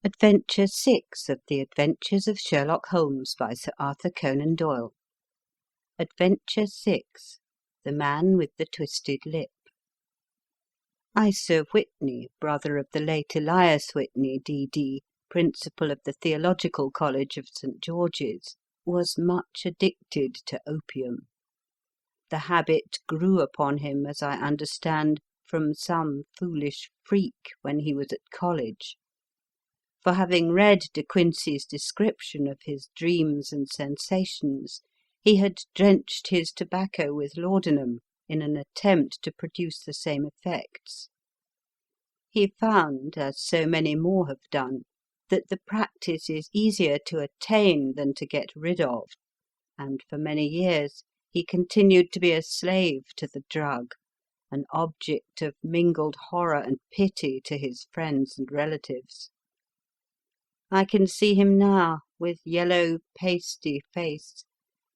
Adventure 6 of The Adventures of Sherlock Holmes by Sir Arthur Conan Doyle. Adventure 6. The Man with the Twisted Lip. Isa Whitney, brother of the late Elias Whitney, D.D., principal of the Theological College of St. George's, was much addicted to opium. The habit grew upon him, as I understand, from some foolish freak when he was at college. For having read De Quincey's description of his dreams and sensations, he had drenched his tobacco with laudanum in an attempt to produce the same effects. He found, as so many more have done, that the practice is easier to attain than to get rid of, and for many years he continued to be a slave to the drug, an object of mingled horror and pity to his friends and relatives. I can see him now, with yellow, pasty face,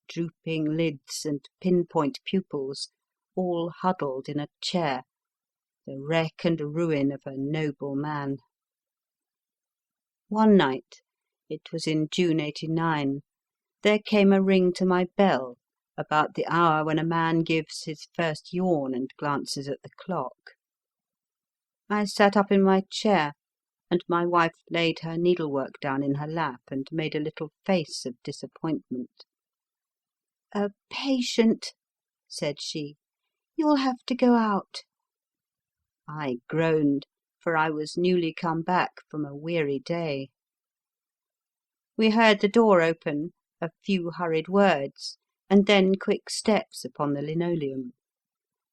drooping lids and pinpoint pupils, all huddled in a chair, the wreck and ruin of a noble man. One night, it was in June '89, there came a ring to my bell, about the hour when a man gives his first yawn and glances at the clock. I sat up in my chair, and my wife laid her needlework down in her lap and made a little face of disappointment. "A patient," said she. "You'll have to go out." I groaned, for I was newly come back from a weary day. We heard the door open, a few hurried words, and then quick steps upon the linoleum.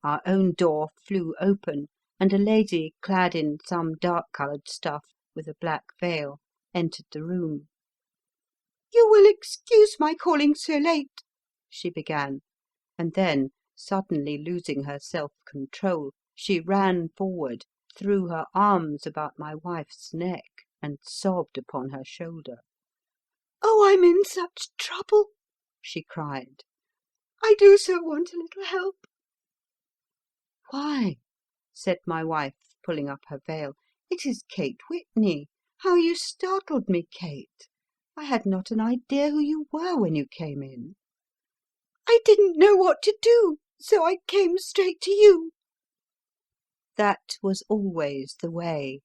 Our own door flew open, and a lady, clad in some dark-coloured stuff, with a black veil, entered the room. "You will excuse my calling so late," she began, and then, suddenly losing her self-control, she ran forward, threw her arms about my wife's neck, and sobbed upon her shoulder. "Oh, I'm in such trouble," she cried. "I do so want a little help." "Why," said my wife, pulling up her veil, "it is Kate Whitney. How you startled me, Kate. I had not an idea who you were when you came in." "I didn't know what to do, so I came straight to you." That was always the way.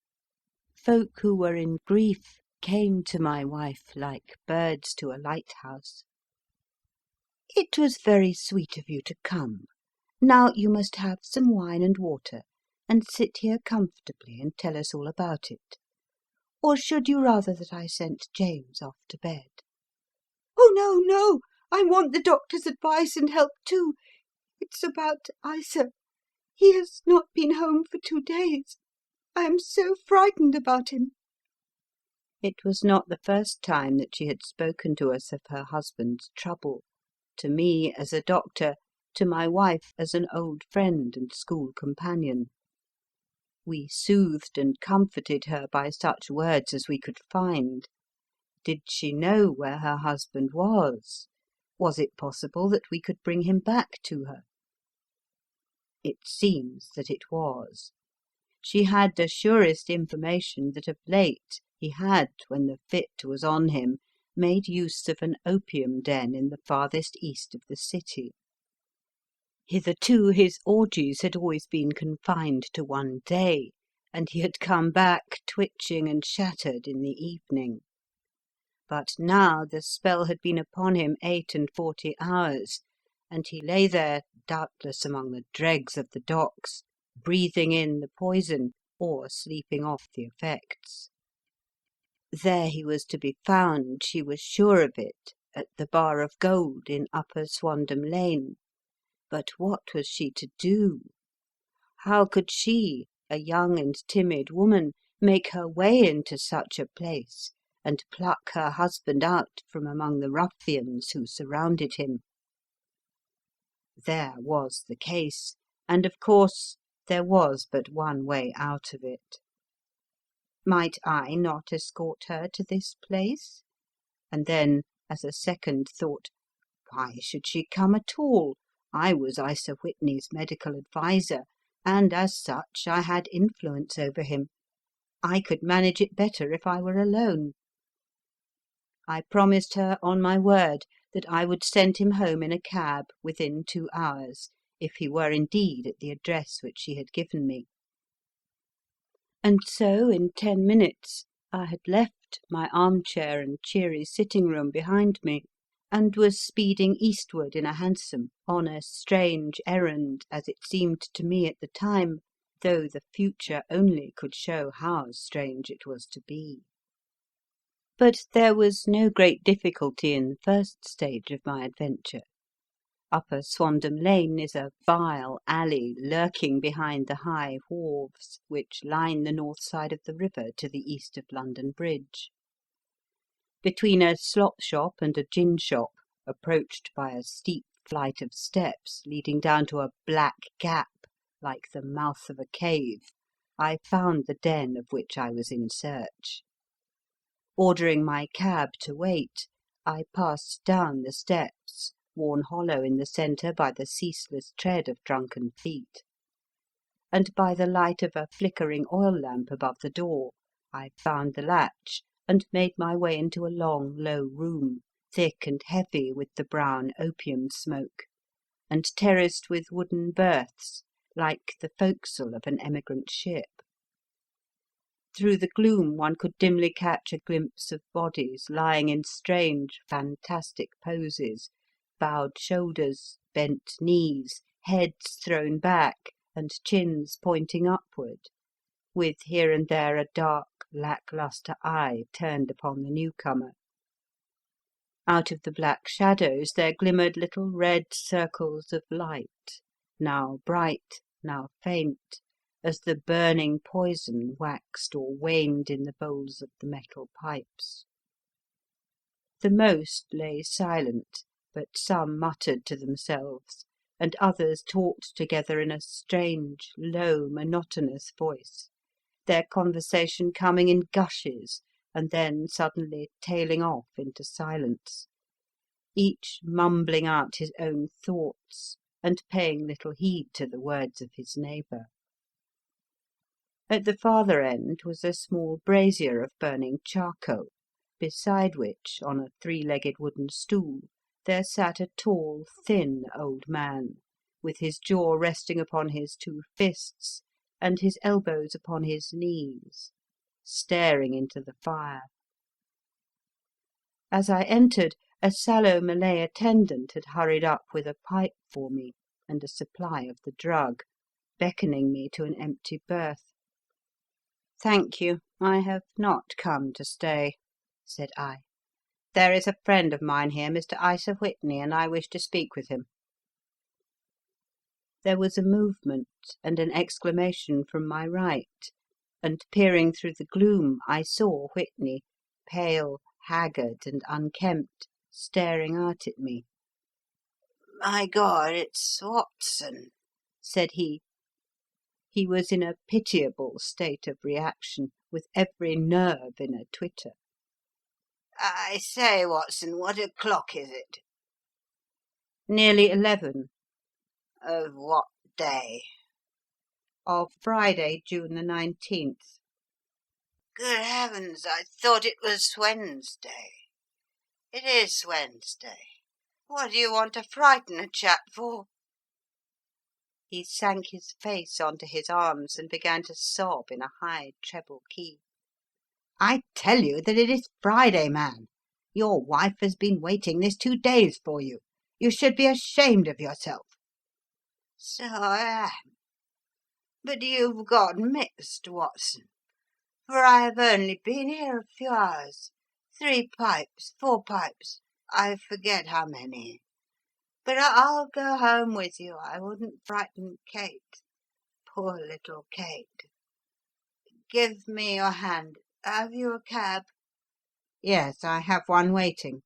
Folk who were in grief came to my wife like birds to a lighthouse. "It was very sweet of you to come. Now you must have some wine and water, and sit here comfortably and tell us all about it. Or should you rather that I sent James off to bed?" "Oh, no, no! I want the doctor's advice and help too. It's about Isa. He has not been home for 2 days. I am so frightened about him." It was not the first time that she had spoken to us of her husband's trouble, to me as a doctor, to my wife as an old friend and school companion. We soothed and comforted her by such words as we could find. Did she know where her husband was? Was it possible that we could bring him back to her? It seems that it was. She had the surest information that of late he had, when the fit was on him, made use of an opium den in the farthest east of the city. Hitherto his orgies had always been confined to one day, and he had come back twitching and shattered in the evening. But now the spell had been upon him 48 hours, and he lay there, doubtless among the dregs of the docks, breathing in the poison or sleeping off the effects. There he was to be found, she was sure of it, at the Bar of Gold in Upper Swandam Lane. But what was she to do? How could she, a young and timid woman, make her way into such a place and pluck her husband out from among the ruffians who surrounded him? There was the case, and of course there was but one way out of it. Might I not escort her to this place? And then, as a second thought, why should she come at all? I was Isa Whitney's medical adviser, and as such I had influence over him. I could manage it better if I were alone. I promised her on my word that I would send him home in a cab within 2 hours, if he were indeed at the address which she had given me. And so in 10 minutes I had left my armchair and cheery sitting room behind me, and was speeding eastward in a hansom on a strange errand, as it seemed to me at the time, though the future only could show how strange it was to be. But there was no great difficulty in the first stage of my adventure. Upper Swandam Lane is a vile alley lurking behind the high wharves which line the north side of the river to the east of London Bridge. Between a slop shop and a gin shop, approached by a steep flight of steps leading down to a black gap like the mouth of a cave, I found the den of which I was in search. Ordering my cab to wait, I passed down the steps, worn hollow in the centre by the ceaseless tread of drunken feet, and by the light of a flickering oil lamp above the door I found the latch and made my way into a long, low room, thick and heavy with the brown opium smoke, and terraced with wooden berths like the forecastle of an emigrant ship. Through the gloom one could dimly catch a glimpse of bodies lying in strange, fantastic poses, bowed shoulders, bent knees, heads thrown back, and chins pointing upward, with here and there a dark, lack-lustre eye turned upon the newcomer. Out of the black shadows there glimmered little red circles of light, now bright, now faint, as the burning poison waxed or waned in the bowls of the metal pipes. The most lay silent, but some muttered to themselves, and others talked together in a strange, low, monotonous voice, their conversation coming in gushes and then suddenly tailing off into silence, each mumbling out his own thoughts and paying little heed to the words of his neighbour. At the farther end was a small brazier of burning charcoal, beside which, on a 3-legged wooden stool, there sat a tall, thin old man, with his jaw resting upon his 2 fists and his elbows upon his knees, staring into the fire. As I entered, a sallow Malay attendant had hurried up with a pipe for me and a supply of the drug, beckoning me to an empty berth. "Thank you, I have not come to stay," said I. "There is a friend of mine here, Mr. Isa Whitney, and I wish to speak with him." There was a movement and an exclamation from my right, and peering through the gloom I saw Whitney, pale, haggard and unkempt, staring out at me. "My God, it's Watson," said he. He was in a pitiable state of reaction, with every nerve in a twitter. "I say, Watson, what o'clock is it?" "Nearly 11. "Of what day?" "Of Friday, June the 19th. "Good heavens, I thought it was Wednesday." "It is Wednesday. What do you want to frighten a chap for?" He sank his face onto his arms and began to sob in a high treble key. "I tell you that it is Friday, man. Your wife has been waiting this 2 days for you. You should be ashamed of yourself." "So I am. But you've got mixed, Watson, for I have only been here a few hours. 3 pipes, 4 pipes, I forget how many. But I'll go home with you. I wouldn't frighten Kate. Poor little Kate. Give me your hand. Have you a cab?" "Yes, I have one waiting."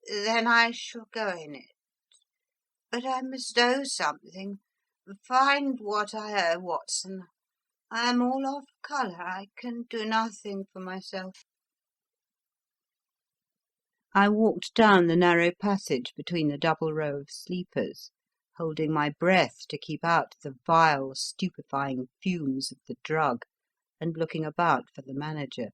"Then I shall go in it. But I must owe something. Find what I owe, Watson. I am all off colour. I can do nothing for myself." I walked down the narrow passage between the double row of sleepers, holding my breath to keep out the vile, stupefying fumes of the drug, and looking about for the manager.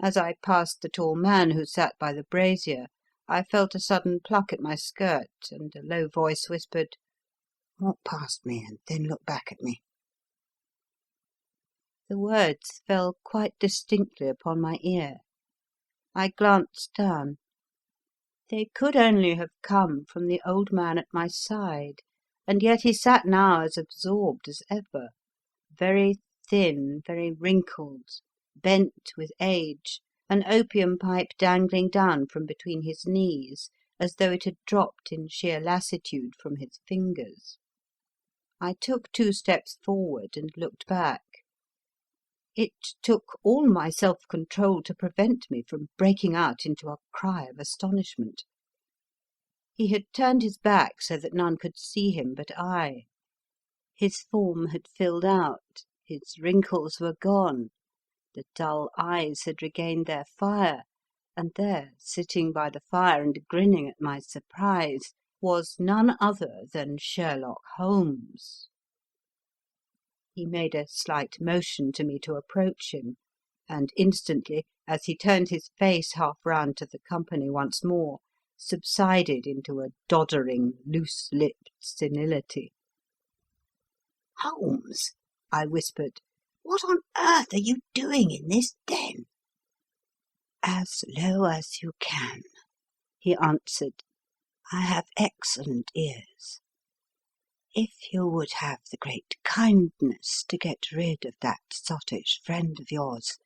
As I passed the tall man who sat by the brazier, I felt a sudden pluck at my skirt, and a low voice whispered, "Walk past me and then look back at me." The words fell quite distinctly upon my ear. I glanced down. They could only have come from the old man at my side, and yet he sat now as absorbed as ever, very thin, very wrinkled, bent with age, an opium pipe dangling down from between his knees, as though it had dropped in sheer lassitude from his fingers. I took 2 steps forward and looked back. It took all my self-control to prevent me from breaking out into a cry of astonishment. He had turned his back so that none could see him but I. His form had filled out, his wrinkles were gone, the dull eyes had regained their fire, and there, sitting by the fire and grinning at my surprise, was none other than Sherlock Holmes. He made a slight motion to me to approach him, and instantly, as he turned his face half round to the company once more, subsided into a doddering, loose-lipped senility. "Holmes," I whispered, "what on earth are you doing in this den?" "As low as you can," he answered. "I have excellent ears. If you would have the great kindness to get rid of that sottish friend of yours,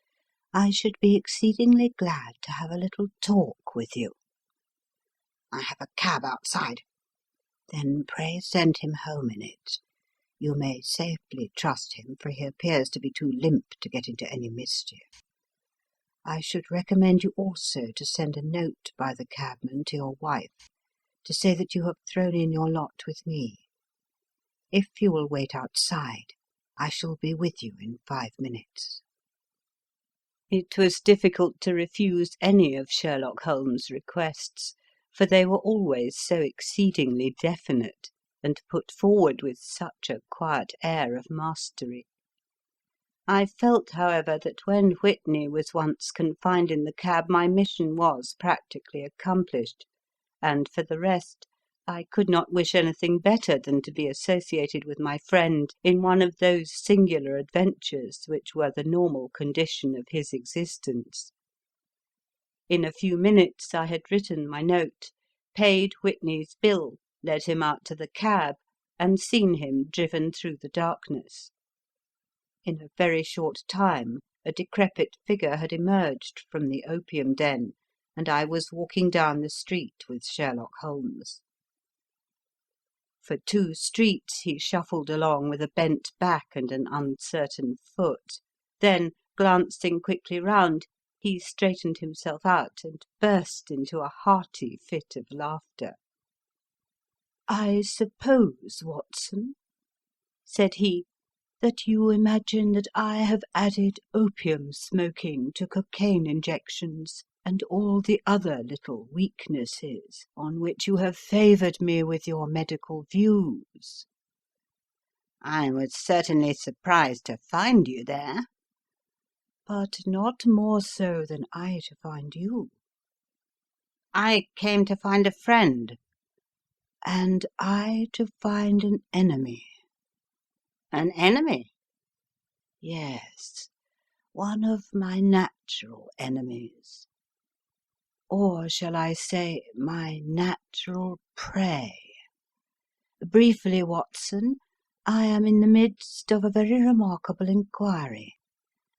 I should be exceedingly glad to have a little talk with you." "I have a cab outside." "Then pray send him home in it. You may safely trust him, for he appears to be too limp to get into any mischief. I should recommend you also to send a note by the cabman to your wife, to say that you have thrown in your lot with me. If you will wait outside, I shall be with you in 5 minutes." It was difficult to refuse any of Sherlock Holmes' requests, for they were always so exceedingly definite, and put forward with such a quiet air of mastery. I felt, however, that when Whitney was once confined in the cab my mission was practically accomplished, and for the rest, I could not wish anything better than to be associated with my friend in one of those singular adventures which were the normal condition of his existence. In a few minutes I had written my note, paid Whitney's bill, led him out to the cab, and seen him driven through the darkness. In a very short time a decrepit figure had emerged from the opium den, and I was walking down the street with Sherlock Holmes. For 2 streets he shuffled along with a bent back and an uncertain foot. Then, glancing quickly round, he straightened himself out and burst into a hearty fit of laughter. "I suppose, Watson," said he, "that you imagine that I have added opium smoking to cocaine injections and all the other little weaknesses on which you have favoured me with your medical views." "I was certainly surprised to find you there." "But not more so than I to find you." "I came to find a friend." "And I to find an enemy." "An enemy?" "Yes, one of my natural enemies. Or shall I say my natural prey? Briefly, Watson, I am in the midst of a very remarkable inquiry,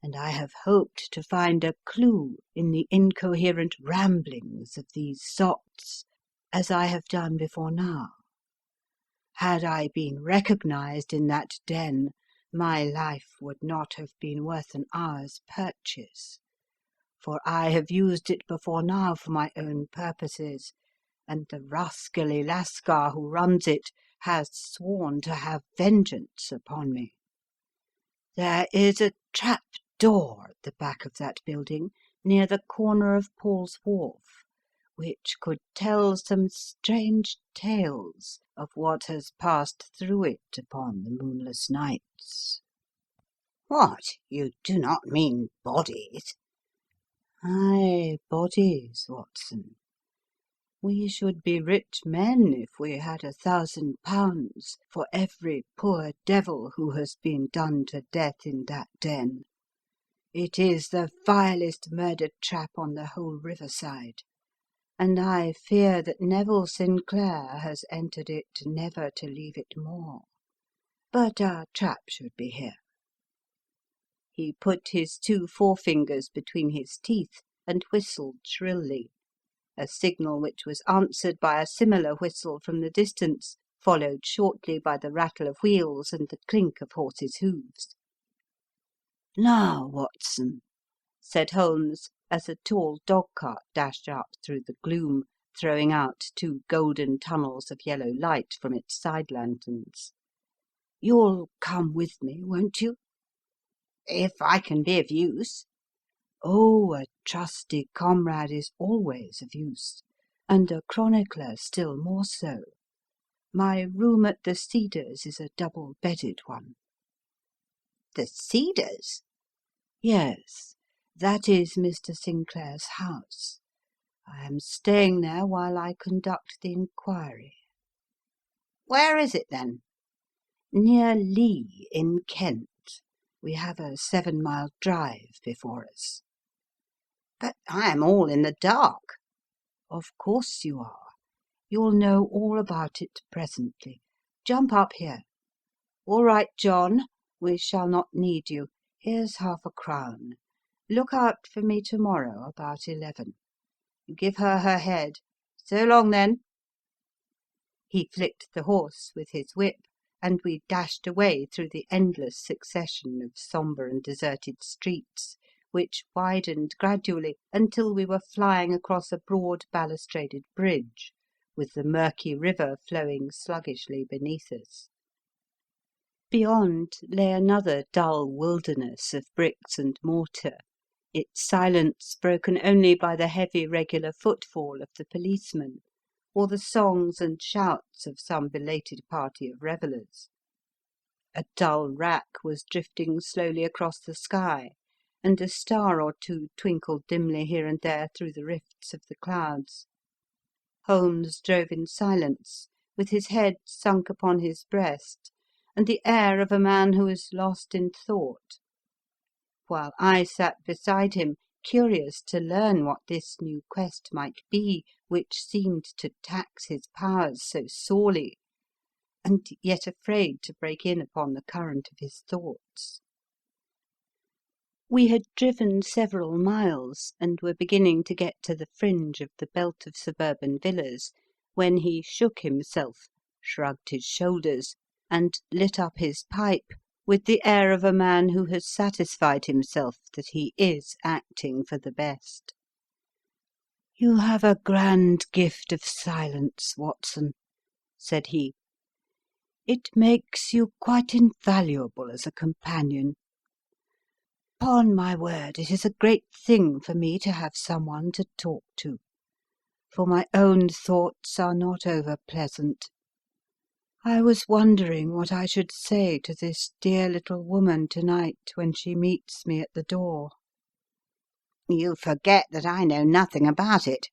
and I have hoped to find a clue in the incoherent ramblings of these sots, as I have done before now. Had I been recognized in that den, my life would not have been worth an hour's purchase, for I have used it before now for my own purposes, and the rascally lascar who runs it has sworn to have vengeance upon me. There is a trap door at the back of that building, near the corner of Paul's Wharf, which could tell some strange tales of what has passed through it upon the moonless nights." What? You do not mean bodies? Aye, bodies, Watson. We should be rich men if we had £1,000 for every poor devil who has been done to death in that den. It is the vilest murder trap on the whole riverside, and I fear that Neville St. Clair has entered it never to leave it more. But our trap should be here. He put his 2 forefingers between his teeth and whistled shrilly, a signal which was answered by a similar whistle from the distance, followed shortly by the rattle of wheels and the clink of horses' hoofs. "Now, Watson," said Holmes, as a tall dog-cart dashed up through the gloom, throwing out 2 golden tunnels of yellow light from its side lanterns. "You'll come with me, won't you?" "If I can be of use." "Oh, a trusty comrade is always of use, and a chronicler still more so. My room at the Cedars is a double-bedded one." "The Cedars?" "Yes, that is Mr. Sinclair's house. I am staying there while I conduct the inquiry." "Where is it, then?" "Near Lee, in Kent. We have a 7-mile drive before us." "But I am all in the dark." "Of course you are. You'll know all about it presently. Jump up here. All right, John, we shall not need you. Here's £half-a-crown. Look out for me tomorrow about 11. Give her her head. So long, then." He flicked the horse with his whip, and we dashed away through the endless succession of sombre and deserted streets, which widened gradually until we were flying across a broad balustraded bridge, with the murky river flowing sluggishly beneath us. Beyond lay another dull wilderness of bricks and mortar, its silence broken only by the heavy regular footfall of the policeman, or the songs and shouts of some belated party of revellers. A dull wrack was drifting slowly across the sky, and a star or 2 twinkled dimly here and there through the rifts of the clouds. Holmes drove in silence, with his head sunk upon his breast, and the air of a man who is lost in thought, while I sat beside him, curious to learn what this new quest might be which seemed to tax his powers so sorely, and yet afraid to break in upon the current of his thoughts. We had driven several miles, and were beginning to get to the fringe of the belt of suburban villas, when he shook himself, shrugged his shoulders, and lit up his pipe with the air of a man who has satisfied himself that he is acting for the best. "You have a grand gift of silence, Watson," said he. "It makes you quite invaluable as a companion. Upon my word, it is a great thing for me to have someone to talk to, for my own thoughts are not over pleasant. I was wondering what I should say to this dear little woman to-night when she meets me at the door." "You forget that I know nothing about it."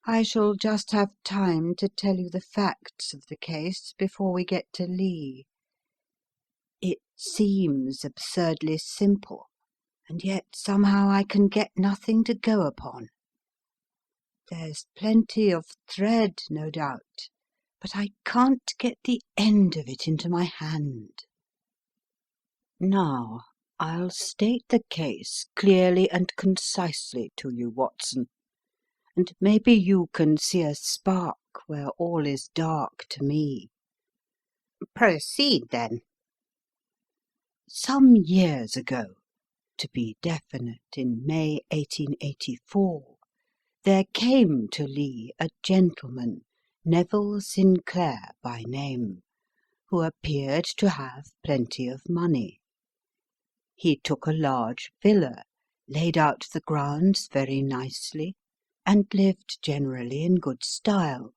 "I shall just have time to tell you the facts of the case before we get to Lee. It seems absurdly simple, and yet somehow I can get nothing to go upon. There's plenty of thread, no doubt, but I can't get the end of it into my hand. Now, I'll state the case clearly and concisely to you, Watson, and maybe you can see a spark where all is dark to me." "Proceed, then." Some years ago, to be definite, in May 1884, there came to Lee a gentleman, Neville St. Clair by name, who appeared to have plenty of money. He took a large villa, laid out the grounds very nicely, and lived generally in good style.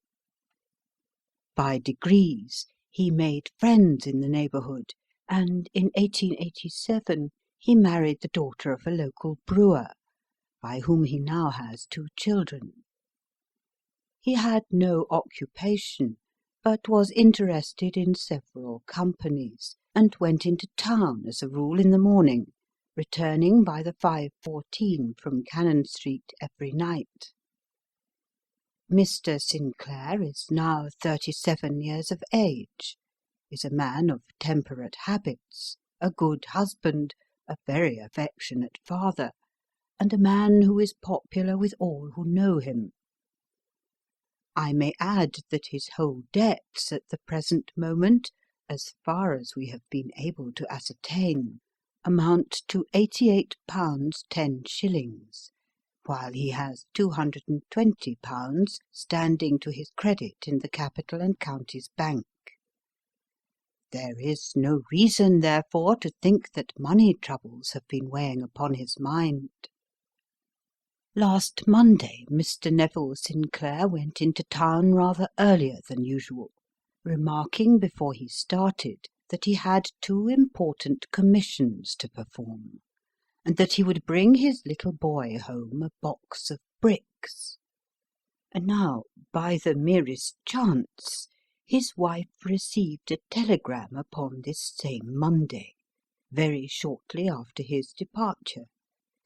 By degrees he made friends in the neighbourhood, and in 1887 he married the daughter of a local brewer, by whom he now has 2 children. He had no occupation, but was interested in several companies, and went into town as a rule in the morning, returning by the 5:14 from Cannon Street every night. Mr. Sinclair is now 37 years of age, is a man of temperate habits, a good husband, a very affectionate father, and a man who is popular with all who know him. I may add that his whole debts at the present moment, as far as we have been able to ascertain, amount to £88 10s, while he has £220 standing to his credit in the Capital and Counties Bank. There is no reason, therefore, to think that money troubles have been weighing upon his mind. Last Monday Mr. Neville Sinclair went into town rather earlier than usual, remarking before he started that he had 2 important commissions to perform, and that he would bring his little boy home a box of bricks. And now, by the merest chance, his wife received a telegram upon this same Monday, very shortly after his departure,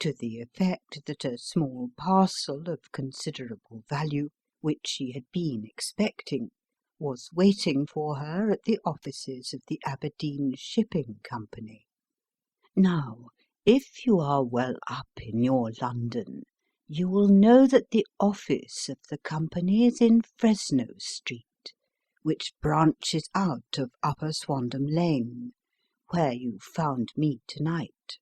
to the effect that a small parcel of considerable value, which she had been expecting, was waiting for her at the offices of the Aberdeen Shipping Company. Now, if you are well up in your London, you will know that the office of the company is in Fresno Street, which branches out of Upper Swandam Lane, where you found me tonight.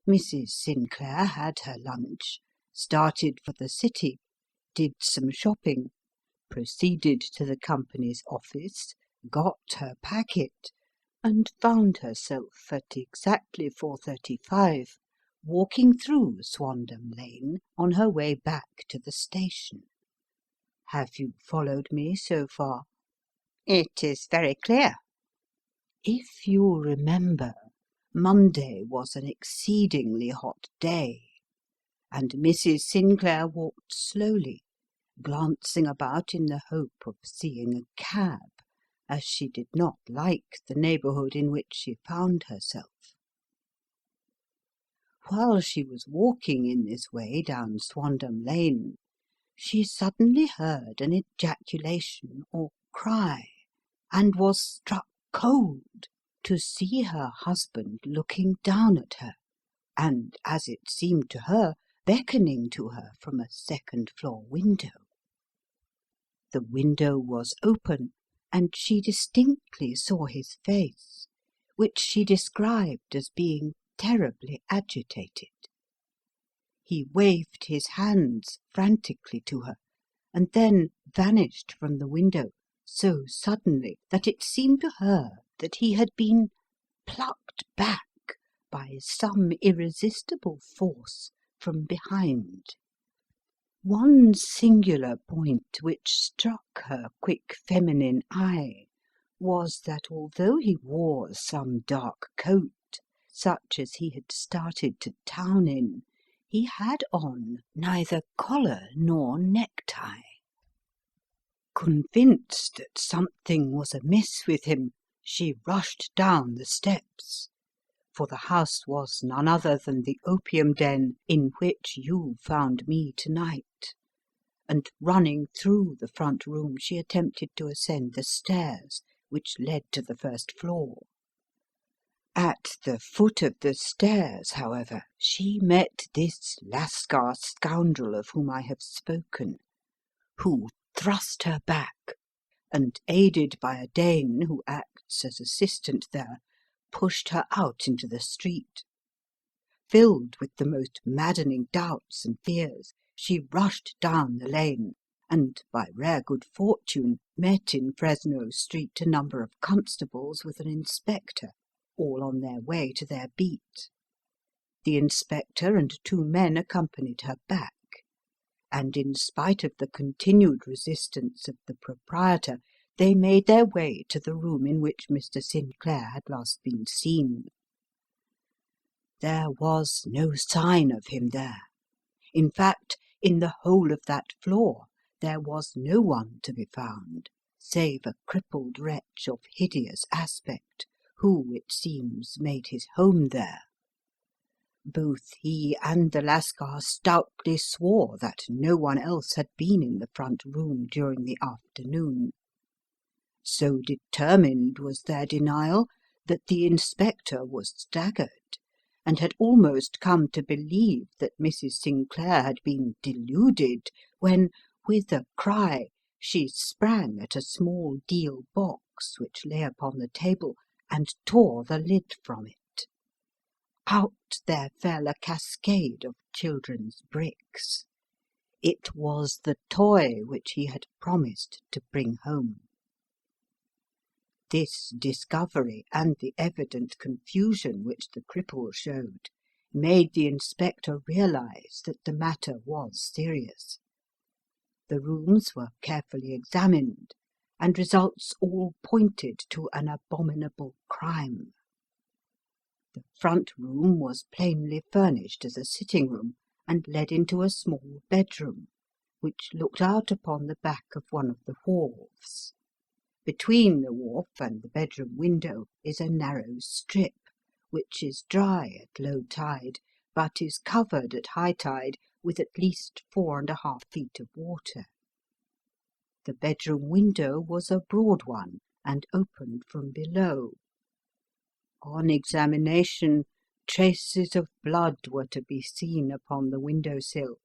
Mrs. Sinclair had her lunch, started for the city, did some shopping, proceeded to the company's office, got her packet, and found herself at exactly 4:35 walking through Swandam Lane on her way back to the station. Have you followed me so far? It is very clear. If you remember, Monday was an exceedingly hot day, and Mrs. Sinclair walked slowly, glancing about in the hope of seeing a cab, as she did not like the neighbourhood in which she found herself. While she was walking in this way down Swandam Lane, she suddenly heard an ejaculation or cry, and was struck cold to see her husband looking down at her, and, as it seemed to her, beckoning to her from a second-floor window. The window was open, and she distinctly saw his face, which she described as being terribly agitated. He waved his hands frantically to her, and then vanished from the window so suddenly that it seemed to her that he had been plucked back by some irresistible force from behind. One singular point which struck her quick feminine eye was that although he wore some dark coat, such as he had started to town in, he had on neither collar nor necktie. Convinced that something was amiss with him, she rushed down the steps, for the house was none other than the opium den in which you found me tonight, and running through the front room she attempted to ascend the stairs which led to the first floor. At the foot of the stairs, however, she met this Lascar scoundrel of whom I have spoken, who thrust her back, and, aided by a Dane who acts as assistant there, pushed her out into the street. Filled with the most maddening doubts and fears, she rushed down the lane, and, by rare good fortune, met in Fresno Street a number of constables with an inspector, all on their way to their beat. The inspector and 2 men accompanied her back, and in spite of the continued resistance of the proprietor, they made their way to the room in which Mr. Sinclair had last been seen. There was no sign of him there. In fact, in the whole of that floor there was no one to be found, save a crippled wretch of hideous aspect, who, it seems, made his home there. Both he and the Lascar stoutly swore that no one else had been in the front room during the afternoon. So determined was their denial that the inspector was staggered, and had almost come to believe that Mrs. Sinclair had been deluded, when, with a cry, she sprang at a small deal box which lay upon the table, and tore the lid from it. Out there fell a cascade of children's bricks. It was the toy which he had promised to bring home. This discovery, and the evident confusion which the cripple showed, made the inspector realize that the matter was serious. The rooms were carefully examined, and results all pointed to an abominable crime. The front room was plainly furnished as a sitting-room, and led into a small bedroom, which looked out upon the back of one of the wharves. Between the wharf and the bedroom window is a narrow strip, which is dry at low tide, but is covered at high tide with at least 4½ feet of water. The bedroom window was a broad one, and opened from below. On examination, traces of blood were to be seen upon the window-sill,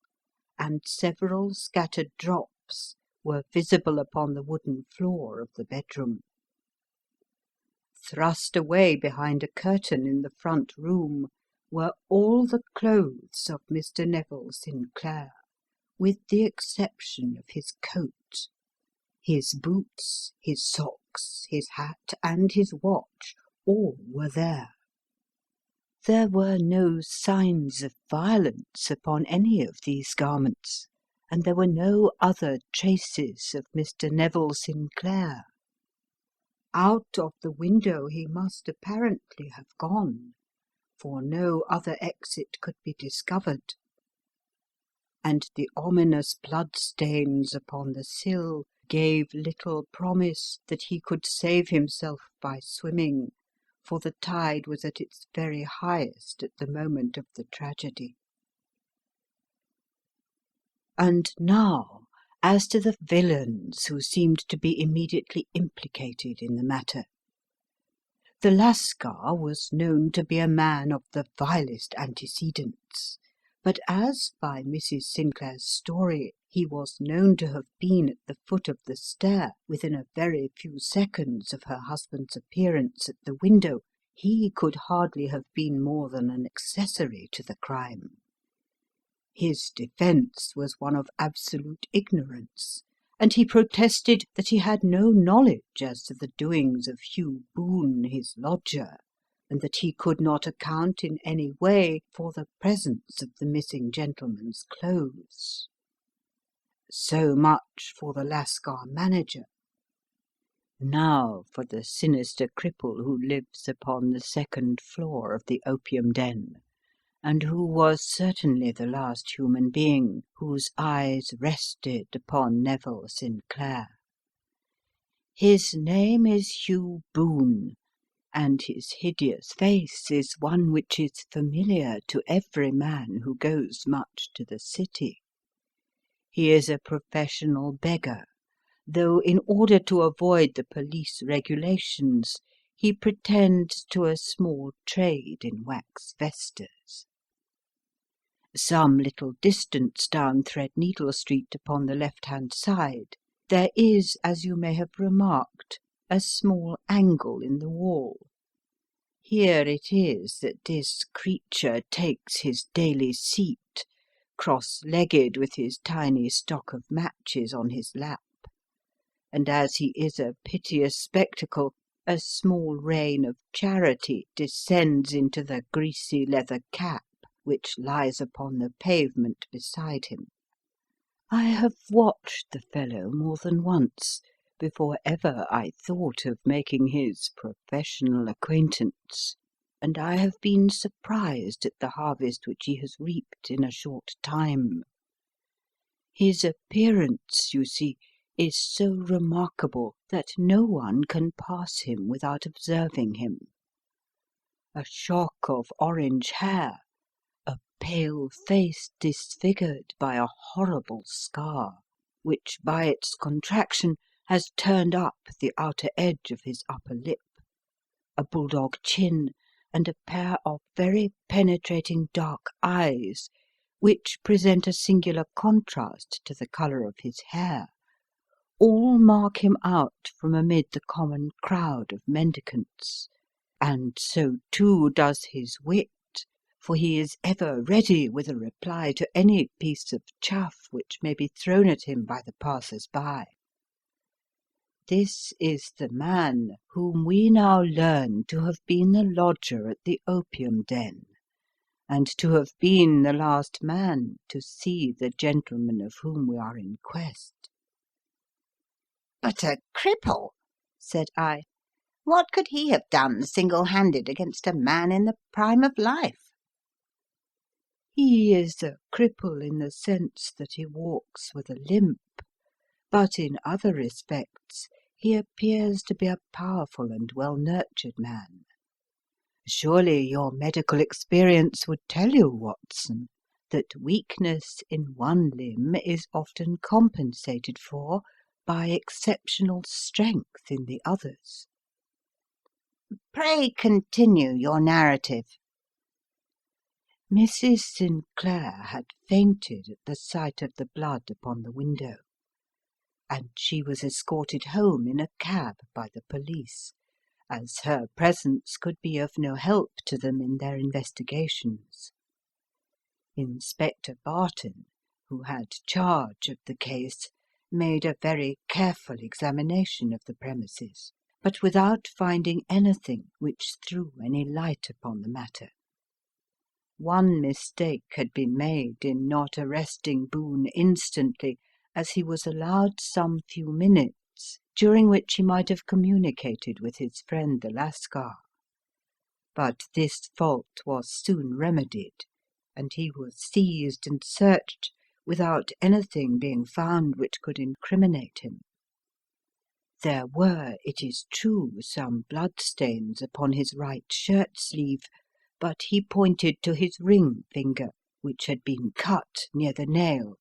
and several scattered drops were visible upon the wooden floor of the bedroom. Thrust away behind a curtain in the front room were all the clothes of Mr. Neville Sinclair, with the exception of his coat. His boots, his socks, his hat, and his watch, all were there. There were no signs of violence upon any of these garments, and there were no other traces of Mr. Neville Sinclair. Out of the window he must apparently have gone, for no other exit could be discovered, and the ominous bloodstains upon the sill gave little promise that he could save himself by swimming, for the tide was at its very highest at the moment of the tragedy. And now, as to the villains who seemed to be immediately implicated in the matter. The Lascar was known to be a man of the vilest antecedents, but as, by Mrs. Sinclair's story, he was known to have been at the foot of the stair within a very few seconds of her husband's appearance at the window, he could hardly have been more than an accessory to the crime. His defence was one of absolute ignorance, and he protested that he had no knowledge as to the doings of Hugh Boone, his lodger, and that he could not account in any way for the presence of the missing gentleman's clothes. So much for the Lascar manager. Now for the sinister cripple who lives upon the second floor of the opium den, and who was certainly the last human being whose eyes rested upon Neville Sinclair. His name is Hugh Boone, and his hideous face is one which is familiar to every man who goes much to the city. He is a professional beggar, though in order to avoid the police regulations, he pretends to a small trade in wax vestas. Some little distance down Threadneedle Street upon the left-hand side, there is, as you may have remarked, a small angle in the wall. Here it is that this creature takes his daily seat, cross-legged with his tiny stock of matches on his lap, and as he is a piteous spectacle, a small rain of charity descends into the greasy leather cap which lies upon the pavement beside him. I have watched the fellow more than once, before ever I thought of making his professional acquaintance, and I have been surprised at the harvest which he has reaped in a short time. His appearance, you see, is so remarkable that no one can pass him without observing him. A shock of orange hair, a pale face disfigured by a horrible scar, which by its contraction has turned up the outer edge of his upper lip, a bulldog chin, and a pair of very penetrating dark eyes, which present a singular contrast to the colour of his hair, all mark him out from amid the common crowd of mendicants, and so too does his wit, for he is ever ready with a reply to any piece of chaff which may be thrown at him by the passers-by. This is the man whom we now learn to have been the lodger at the opium den, and to have been the last man to see the gentleman of whom we are in quest. But a cripple, said I. What could he have done single-handed against a man in the prime of life? He is a cripple in the sense that he walks with a limp, but in other respects he appears to be a powerful and well-nurtured man. Surely your medical experience would tell you, Watson, that weakness in one limb is often compensated for by exceptional strength in the others. Pray continue your narrative. Mrs. Sinclair had fainted at the sight of the blood upon the window, and she was escorted home in a cab by the police, as her presence could be of no help to them in their investigations. Inspector Barton, who had charge of the case, made a very careful examination of the premises, but without finding anything which threw any light upon the matter. One mistake had been made in not arresting Boone instantly, as he was allowed some few minutes, during which he might have communicated with his friend the Lascar. But this fault was soon remedied, and he was seized and searched without anything being found which could incriminate him. There were, it is true, some bloodstains upon his right shirt sleeve, but he pointed to his ring finger, which had been cut near the nail,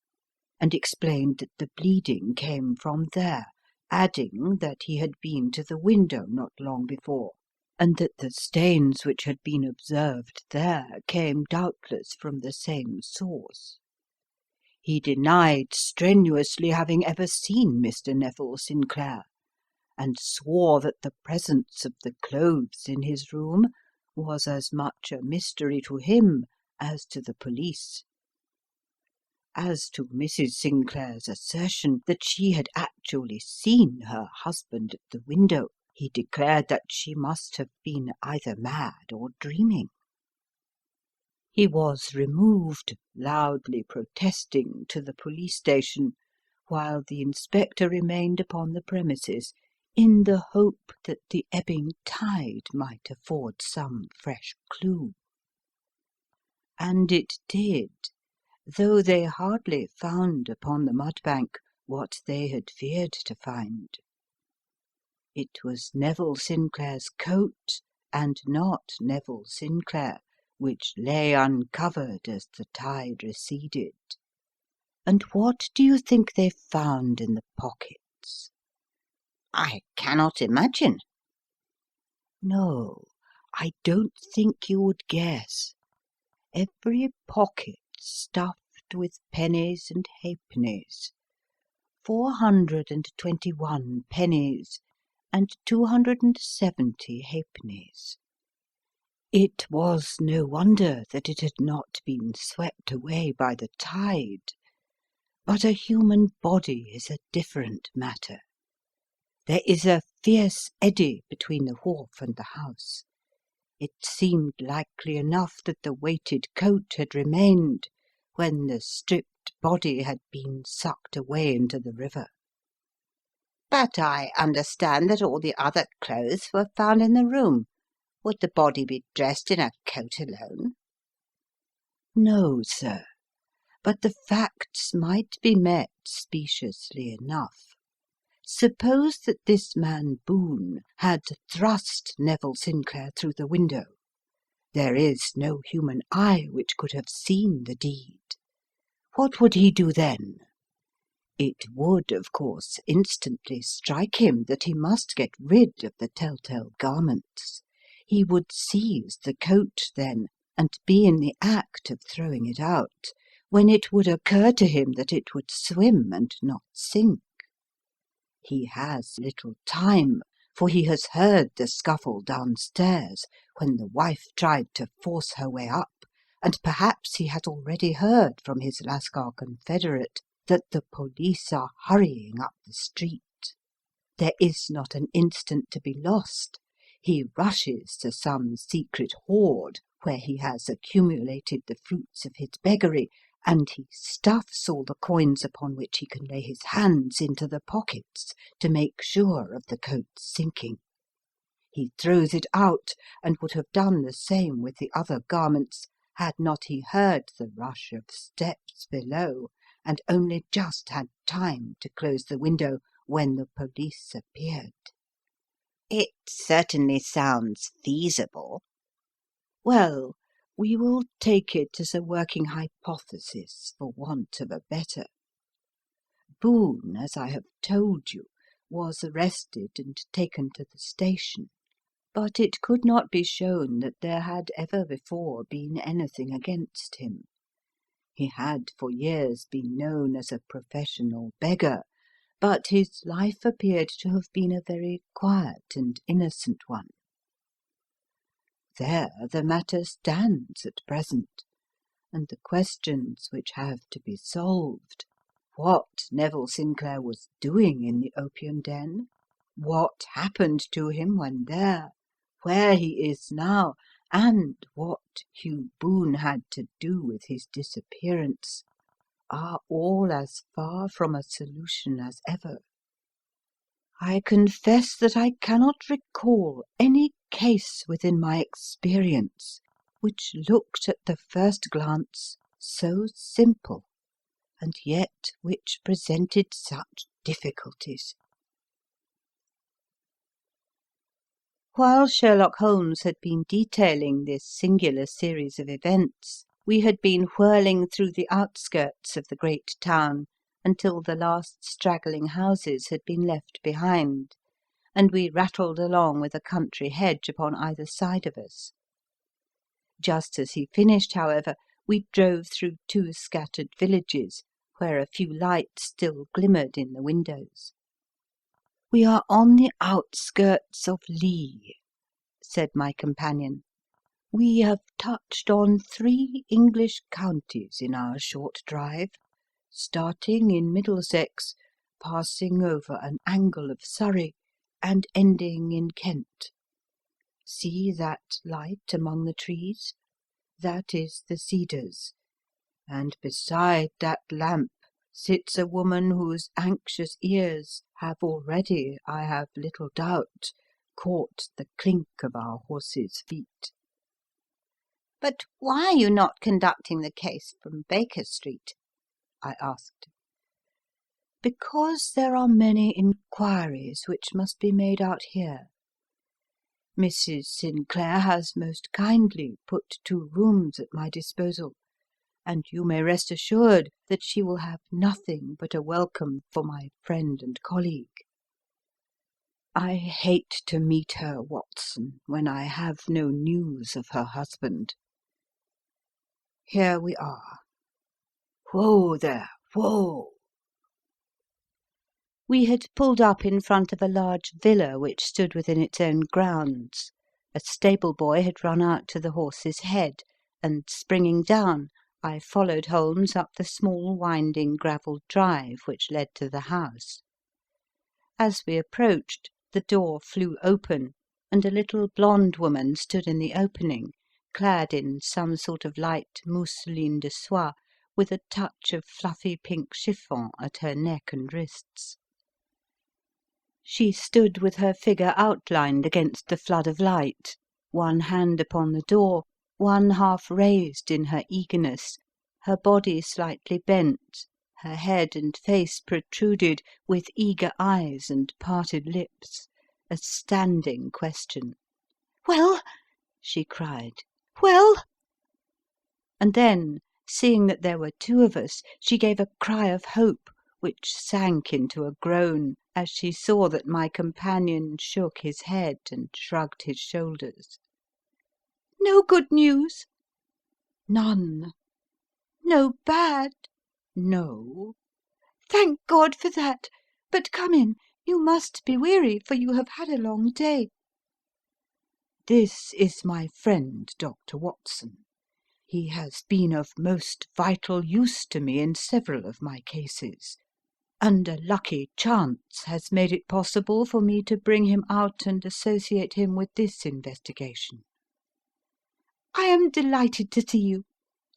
and explained that the bleeding came from there, adding that he had been to the window not long before, and that the stains which had been observed there came doubtless from the same source. He denied strenuously having ever seen Mr. Neville Sinclair, and swore that the presence of the clothes in his room was as much a mystery to him as to the police. As to Mrs. Sinclair's assertion that she had actually seen her husband at the window, he declared that she must have been either mad or dreaming. He was removed, loudly protesting, to the police station, while the inspector remained upon the premises, in the hope that the ebbing tide might afford some fresh clue. And it did, though they hardly found upon the mudbank what they had feared to find. It was Neville Sinclair's coat, and not Neville Sinclair, which lay uncovered as the tide receded. And what do you think they found in the pockets? I cannot imagine. No, I don't think you would guess. Every pocket stuffed with pennies and halfpennies, 421 pennies and 270 halfpennies. It was no wonder that it had not been swept away by the tide. But a human body is a different matter. There is a fierce eddy between the wharf and the house. It seemed likely enough that the weighted coat had remained when the stripped body had been sucked away into the river. But I understand that all the other clothes were found in the room. Would the body be dressed in a coat alone?" "No, sir, but the facts might be met speciously enough. Suppose that this man Boone had thrust Neville Sinclair through the window. There is no human eye which could have seen the deed. What would he do then? It would, of course, instantly strike him that he must get rid of the telltale garments. He would seize the coat, then, and be in the act of throwing it out, when it would occur to him that it would swim and not sink. He has little time, for he has heard the scuffle downstairs when the wife tried to force her way up, and perhaps he has already heard from his Lascar confederate that the police are hurrying up the street. There is not an instant to be lost. He rushes to some secret hoard where he has accumulated the fruits of his beggary, and he stuffs all the coins upon which he can lay his hands into the pockets to make sure of the coat's sinking. He throws it out, and would have done the same with the other garments had not he heard the rush of steps below, and only just had time to close the window when the police appeared." "It certainly sounds feasible." Well, we will take it as a working hypothesis for want of a better. Boone, as I have told you, was arrested and taken to the station, but it could not be shown that there had ever before been anything against him. He had for years been known as a professional beggar, but his life appeared to have been a very quiet and innocent one. There the matter stands at present, and the questions which have to be solved: what Neville Sinclair was doing in the opium den, what happened to him when there, where he is now, and what Hugh Boone had to do with his disappearance, are all as far from a solution as ever. I confess that I cannot recall any case within my experience which looked at the first glance so simple, and yet which presented such difficulties. While Sherlock Holmes had been detailing this singular series of events, we had been whirling through the outskirts of the great town until the last straggling houses had been left behind, and we rattled along with a country hedge upon either side of us. Just as he finished, however, we drove through two scattered villages, where a few lights still glimmered in the windows. "We are on the outskirts of Lee," said my companion. "We have touched on 3 English counties in our short drive, starting in Middlesex, passing over an angle of Surrey, and ending in Kent. See that light among the trees? That is the Cedars, and beside that lamp sits a woman whose anxious ears have already, I have little doubt, caught the clink of our horses' feet." "But why are you not conducting the case from Baker Street?" I asked. "Because there are many inquiries which must be made out here. Mrs. Sinclair has most kindly put 2 rooms at my disposal, and you may rest assured that she will have nothing but a welcome for my friend and colleague. I hate to meet her, Watson, when I have no news of her husband. Here we are. Whoa there, whoa!" We had pulled up in front of a large villa which stood within its own grounds. A stable boy had run out to the horse's head, and, springing down, I followed Holmes up the small winding gravelled drive which led to the house. As we approached, the door flew open, and a little blonde woman stood in the opening, clad in some sort of light mousseline de soie, with a touch of fluffy pink chiffon at her neck and wrists. She stood with her figure outlined against the flood of light, one hand upon the door, one half raised in her eagerness, her body slightly bent, her head and face protruded, with eager eyes and parted lips, a standing question. "Well?" she cried. "Well?" And then, seeing that there were two of us, she gave a cry of hope, which sank into a groan as she saw that my companion shook his head and shrugged his shoulders. "No good news?" "None." "No bad?" "No." "Thank God for that! But come in. You must be weary, for you have had a long day." "This is my friend, Dr. Watson. He has been of most vital use to me in several of my cases, and a lucky chance has made it possible for me to bring him out and associate him with this investigation." "I am delighted to see you,"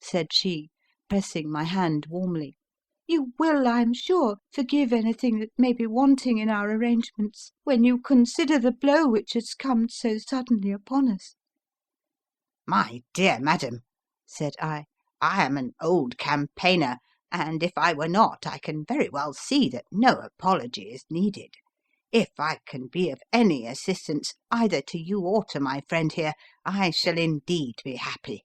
said she, pressing my hand warmly. "You will, I am sure, forgive anything that may be wanting in our arrangements, when you consider the blow which has come so suddenly upon us." "My dear madam," said I am an old campaigner, and if I were not, I can very well see that no apology is needed. If I can be of any assistance, either to you or to my friend here, I shall indeed be happy."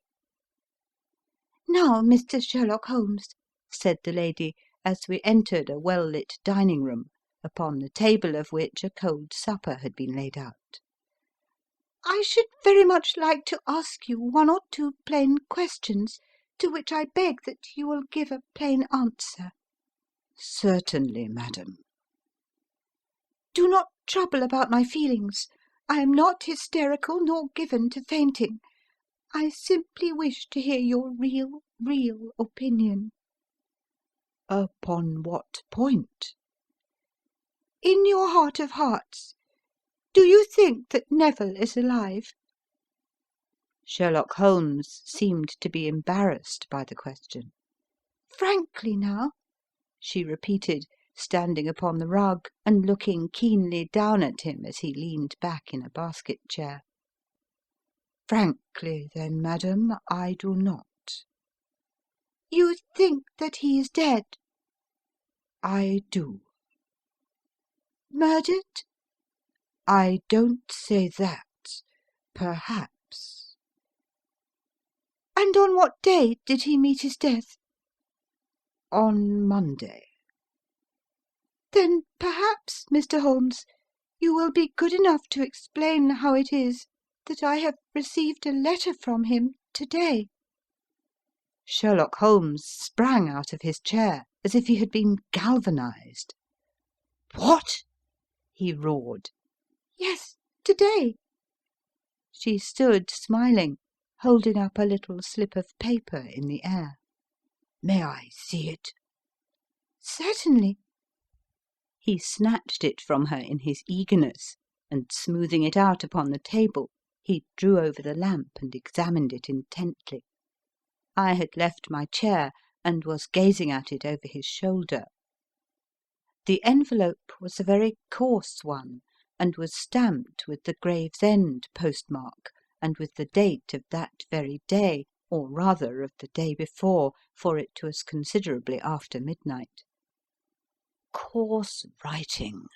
"Now, Mr. Sherlock Holmes," said the lady, as we entered a well-lit dining room, upon the table of which a cold supper had been laid out, "I should very much like to ask you one or two plain questions, to which I beg that you will give a plain answer." "Certainly, madam." "Do not trouble about my feelings. I am not hysterical nor given to fainting. I simply wish to hear your real opinion." "Upon what point?" "In your heart of hearts, do you think that Neville is alive?" Sherlock Holmes seemed to be embarrassed by the question. "Frankly, now?" she repeated, standing upon the rug and looking keenly down at him as he leaned back in a basket chair. "Frankly, then, madam, I do not." "You think that he is dead?" "I do." "Murdered?" "I don't say that. Perhaps." "And on what day did he meet his death?" "On Monday." "Then perhaps, Mr. Holmes, you will be good enough to explain how it is that I have received a letter from him to-day." Sherlock Holmes sprang out of his chair as if he had been galvanized. "What?" he roared. "Yes, to-day." She stood smiling, holding up a little slip of paper in the air. "May I see it?" "Certainly." He snatched it from her in his eagerness, and smoothing it out upon the table, he drew over the lamp and examined it intently. I had left my chair and was gazing at it over his shoulder. The envelope was a very coarse one, and was stamped with the Gravesend postmark, and with the date of that very day, or rather of the day before, for it was considerably after midnight. "Coarse writing,"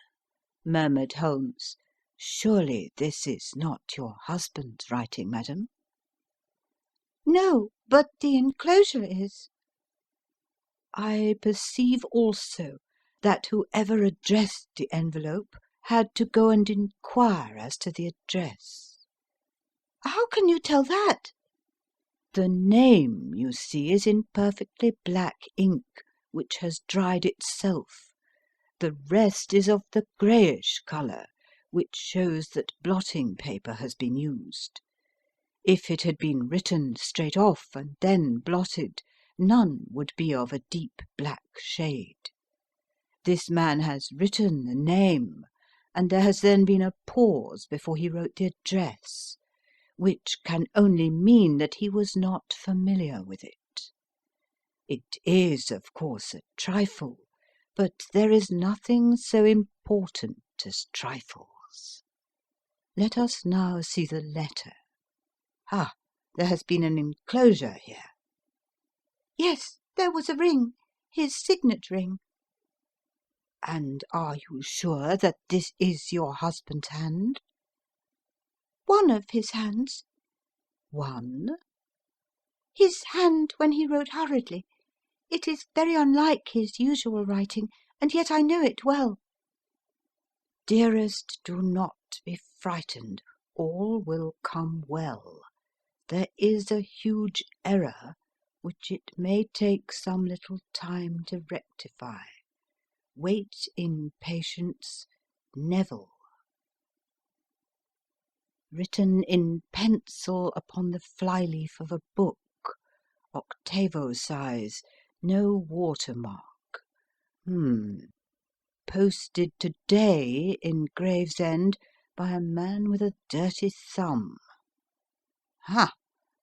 murmured Holmes. "Surely this is not your husband's writing, madam?" "No, but the enclosure is." "I perceive also that whoever addressed the envelope had to go and inquire as to the address." "How can you tell that?" "The name, you see, is in perfectly black ink, which has dried itself. The rest is of the greyish colour, which shows that blotting paper has been used. If it had been written straight off and then blotted, none would be of a deep black shade. This man has written the name, and there has then been a pause before he wrote the address, which can only mean that he was not familiar with it. It is, of course, a trifle, but there is nothing so important as trifles. Let us now see the letter. Ah, there has been an enclosure here. Yes, there was a ring, his signet ring. And are you sure that this is your husband's hand? One of his hands. One? His hand when he wrote hurriedly. It is very unlike his usual writing, and yet I know it well. Dearest, do not be frightened. All will come well. There is a huge error which it may take some little time to rectify. Wait in patience, Neville. Written in pencil upon the flyleaf of a book, octavo size, no watermark. Posted today in Gravesend by a man with a dirty thumb. Ha!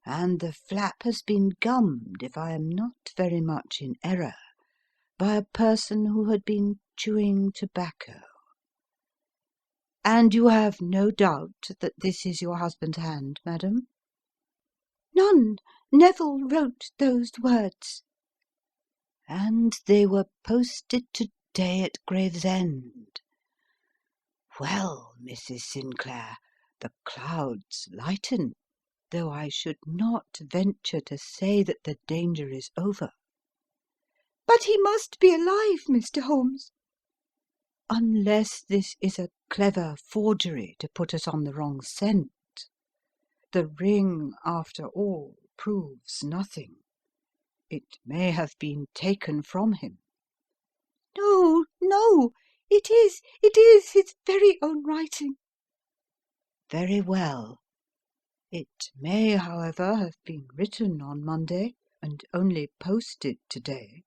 And the flap has been gummed, if I am not very much in error, by a person who had been chewing tobacco. And you have no doubt that this is your husband's hand, madam? None. Neville wrote those words. And they were posted today at Gravesend. Well, Mrs. Sinclair, the clouds lighten, though I should not venture to say that the danger is over. But he must be alive, Mr. Holmes. Unless this is a clever forgery to put us on the wrong scent. The ring, after all, proves nothing. It may have been taken from him. No, no, it is his very own writing. Very well. It may, however, have been written on Monday and only posted today.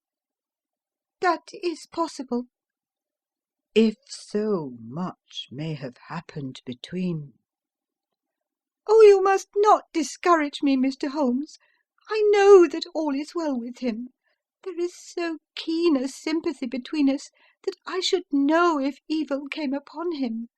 That is possible. If so, much may have happened between. Oh, you must not discourage me, Mr. Holmes. I know that all is well with him. There is so keen a sympathy between us that I should know if evil came upon him.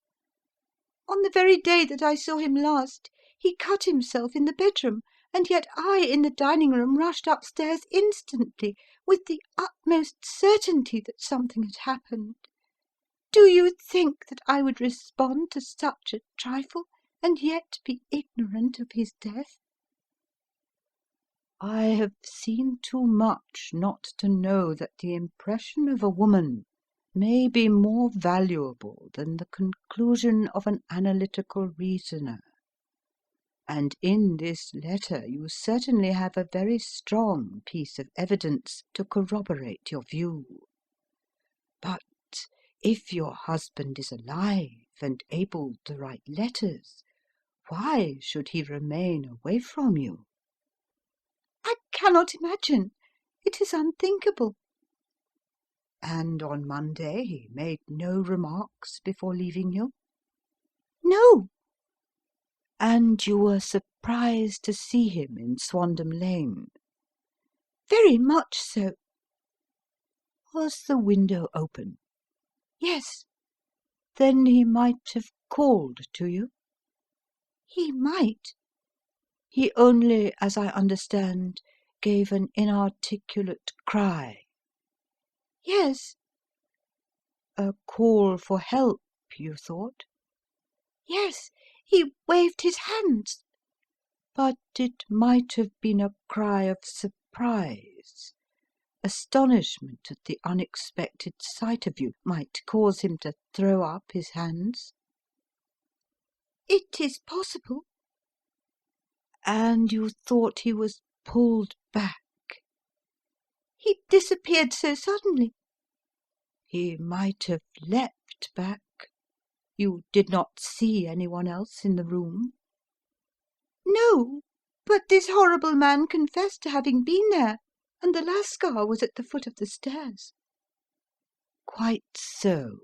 On the very day that I saw him last, he cut himself in the bedroom, and yet I, in the dining room, rushed upstairs instantly, with the utmost certainty that something had happened. Do you think that I would respond to such a trifle, and yet be ignorant of his death? I have seen too much not to know that the impression of a woman may be more valuable than the conclusion of an analytical reasoner. And in this letter you certainly have a very strong piece of evidence to corroborate your view. But if your husband is alive and able to write letters, why should he remain away from you? I cannot imagine. It is unthinkable. And on Monday he made no remarks before leaving you? No. And you were surprised to see him in Swandam Lane? Very much so. Was the window open? Yes. Then he might have called to you? He might. He only, as I understand, gave an inarticulate cry. Yes. A call for help, you thought? Yes. He waved his hands. But it might have been a cry of surprise. Astonishment at the unexpected sight of you might cause him to throw up his hands. It is possible. And you thought he was pulled back? He disappeared so suddenly. He might have leapt back. You did not see anyone else in the room? No, but this horrible man confessed to having been there, and the Lascar was at the foot of the stairs. Quite so.